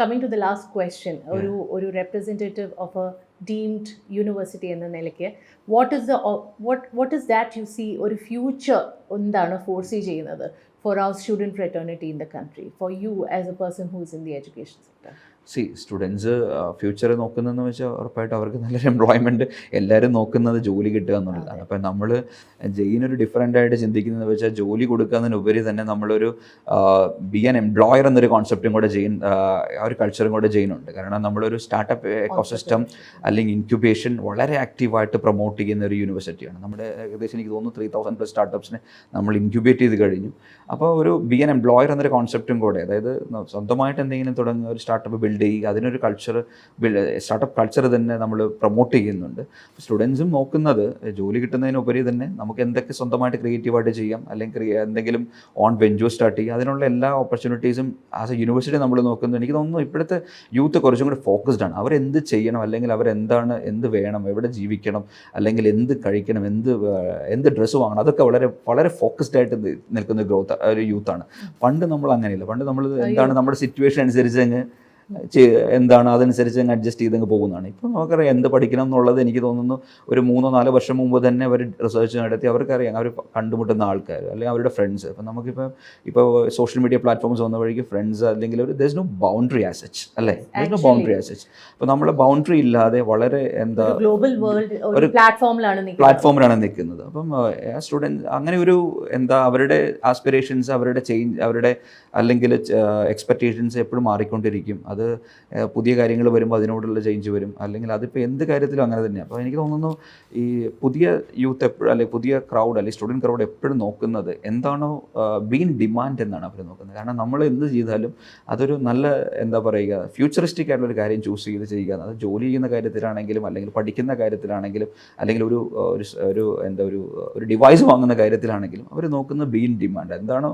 coming to the last question, ഒരു representative of a deemed university എന്ന നിലയ്ക്ക് what is that you see ഒരു ഫ്യൂച്ചർ എന്താണ് ഫോർസീ ചെയ്യുന്നത് for our student fraternity in the country, for you as a person who is in the education sector? See students future നോക്കുന്നതെന്ന് വെച്ചാൽ ഉറപ്പായിട്ടും അവർക്ക് നല്ലൊരു എംപ്ലോയ്മെൻറ്റ് എല്ലാവരും നോക്കുന്നത് ജോലി കിട്ടുക എന്നുള്ളതാണ്. അപ്പം നമ്മൾ ജെയിനൊരു ഡിഫറൻ്റ് ആയിട്ട് ചിന്തിക്കുന്നത് വെച്ചാൽ ജോലി കൊടുക്കുന്നതിനുപരി തന്നെ നമ്മളൊരു ബി ആൻ എംപ്ലോയർ എന്നൊരു കോൺസെപ്റ്റും കൂടെ ജെയിൻ ആ ഒരു കൾച്ചറും കൂടെ ജെയിനുണ്ട്. കാരണം നമ്മളൊരു സ്റ്റാർട്ടപ്പ് എക്കോസിസ്റ്റം അല്ലെങ്കിൽ ഇൻക്യുബേഷൻ വളരെ ആക്റ്റീവായിട്ട് പ്രൊമോട്ട് ചെയ്യുന്ന ഒരു യൂണിവേഴ്സിറ്റിയാണ്. നമ്മുടെ ഏകദേശം എനിക്ക് തോന്നുന്നു 3000+ സ്റ്റാർട്ടപ്സിനെ നമ്മൾ ഇൻക്യുബേറ്റ് ചെയ്ത് കഴിഞ്ഞു. അപ്പോൾ ഒരു ബി ആൻ എംപ്ലോയർ എന്നൊരു കോൺസെപ്റ്റും കൂടെ, അതായത് സ്വന്തമായിട്ട് എന്തെങ്കിലും തുടങ്ങുക, ഒരു സ്റ്റാർട്ടപ്പ് ബിൽഡ് ചെയ്യുക, അതിനൊരു കൾച്ചർ സ്റ്റാർട്ടപ്പ് കൾച്ചർ തന്നെ നമ്മൾ പ്രൊമോട്ട് ചെയ്യുന്നുണ്ട്. സ്റ്റുഡൻസും നോക്കുന്നത് ജോലി കിട്ടുന്നതിനുപരി തന്നെ നമുക്ക് എന്തൊക്കെ സ്വന്തമായിട്ട് ക്രിയേറ്റീവായിട്ട് ചെയ്യാം, അല്ലെങ്കിൽ എന്തെങ്കിലും ഓൺ വെഞ്ചർ സ്റ്റാർട്ട് ചെയ്യുക, അതിനുള്ള എല്ലാ ഓപ്പർച്യൂണിറ്റീസും ആസ് എ യൂണിവേഴ്സിറ്റി നമ്മൾ നോക്കുന്നത്. എനിക്ക് തോന്നുന്നു ഇപ്പോഴത്തെ യൂത്ത് കുറച്ചും കൂടി ഫോക്കസ്ഡ് ആണ്. അവരെന്ത് ചെയ്യണം, അല്ലെങ്കിൽ അവരെന്താണ്, എന്ത് വേണം, എവിടെ ജീവിക്കണം, അല്ലെങ്കിൽ എന്ത് കഴിക്കണം, എന്ത് ഡ്രസ്സ് വാങ്ങണം, അതൊക്കെ വളരെ വളരെ ഫോക്കസ്ഡ് ആയിട്ട് നിൽക്കുന്ന ഒരു യൂത്താണ്. പണ്ട് നമ്മൾ അങ്ങനെയില്ല. പണ്ട് നമ്മൾ എന്താണ് നമ്മുടെ സിറ്റുവേഷൻ അനുസരിച്ച് അങ്ങ് എന്താണ് അതനുസരിച്ച് അങ്ങ് അഡ്ജസ്റ്റ് ചെയ്തങ്ങ് പോകുന്നതാണ്. ഇപ്പം നമുക്കറിയാം എന്ത് പഠിക്കണം എന്നുള്ളത്. എനിക്ക് തോന്നുന്നു ഒരു 3-4 വർഷം മുമ്പ് തന്നെ അവർ റിസർച്ച് നടത്തി അവർക്കറിയാം, അവർ കണ്ടുമുട്ടുന്ന ആൾക്കാർ അല്ലെങ്കിൽ അവരുടെ ഫ്രണ്ട്സ്. ഇപ്പം നമുക്കിപ്പോൾ സോഷ്യൽ മീഡിയ പ്ലാറ്റ്ഫോംസ് വന്ന വഴിക്ക് ഫ്രണ്ട്സ് അല്ലെങ്കിൽ ഒരു there is no boundary as such, അല്ലേ? There is no boundary as such. അപ്പോൾ നമ്മളെ ബൗണ്ടറി ഇല്ലാതെ വളരെ ഗ്ലോബൽ വേൾഡ് ഒരു പ്ലാറ്റ്ഫോമിലാണ് നിൽക്കുന്നത്. അപ്പം സ്റ്റുഡൻസ് അങ്ങനെ ഒരു അവരുടെ ആസ്പിറേഷൻസ്, അവരുടെ ചേഞ്ച്, അവരുടെ അല്ലെങ്കിൽ എക്സ്പെക്റ്റേഷൻസ് എപ്പോഴും മാറിക്കൊണ്ടിരിക്കും. അത് പുതിയ കാര്യങ്ങൾ വരുമ്പോൾ അതിനോടുള്ള ചേഞ്ച് വരും. അല്ലെങ്കിൽ അതിപ്പോൾ എന്ത് കാര്യത്തിലും അങ്ങനെ തന്നെയാണ്. അപ്പോൾ എനിക്ക് തോന്നുന്നു ഈ പുതിയ യൂത്ത് എപ്പോഴും, അല്ലെങ്കിൽ പുതിയ ക്രൗഡ്, അല്ലെങ്കിൽ സ്റ്റുഡൻറ്റ് ക്രൗഡ് എപ്പോഴും നോക്കുന്നത് എന്താണോ ബീൻ ഡിമാൻഡ് എന്നാണ് അവർ നോക്കുന്നത്. കാരണം നമ്മൾ എന്ത് ചെയ്താലും അതൊരു നല്ല ഫ്യൂച്ചറിസ്റ്റിക് ആയിട്ടുള്ളൊരു കാര്യം ചൂസ് ചെയ്ത് ചെയ്യുക. അത് ജോലി ചെയ്യുന്ന കാര്യത്തിലാണെങ്കിലും, അല്ലെങ്കിൽ പഠിക്കുന്ന കാര്യത്തിലാണെങ്കിലും, അല്ലെങ്കിൽ ഒരു ഡിവൈസ് വാങ്ങുന്ന കാര്യത്തിലാണെങ്കിലും അവർ നോക്കുന്നത് ബീൻ ഡിമാൻഡ് എന്താണോ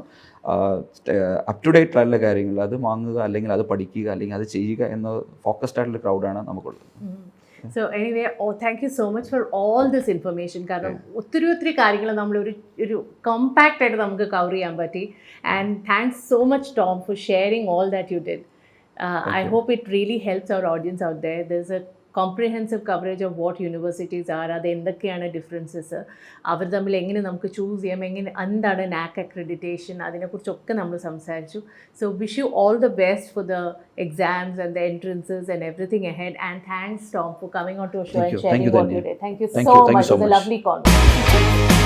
അപ് ടു ഡേറ്റ് ആയിട്ടുള്ള കാര്യങ്ങൾ അത് വാങ്ങുക, അല്ലെങ്കിൽ അത് പഠിക്കുക, അല്ലെങ്കിൽ അത് ചെയ്യുക എന്ന ഫോക്കസ്ഡ് ആയിട്ടുള്ള ക്രൗഡാണ് നമുക്കുള്ളത്. So anyway, thank you so much for all this information. കാരണം ഒത്തിരി കാര്യങ്ങൾ ഒരു കോമ്പാക്റ്റ് ആയിട്ട് നമുക്ക് കവർ ചെയ്യാൻ പറ്റി. And thanks so much Tom four sharing all that you did. I hope it really helps our audience out there. There's a comprehensive coverage of what universities are, അത് എന്തൊക്കെയാണ് ഡിഫറൻസസ്, അവർ തമ്മിൽ എങ്ങനെ നമുക്ക് choose ചെയ്യാം, എന്താണ് NAAC accreditation, അതിനെക്കുറിച്ചൊക്കെ നമ്മൾ സംസാരിച്ചു. So wish you all the best for the exams and the entrances and everything ahead. And thanks Tom for coming on to a show and sharing what you did. Thank you so much. It was a lovely conversation.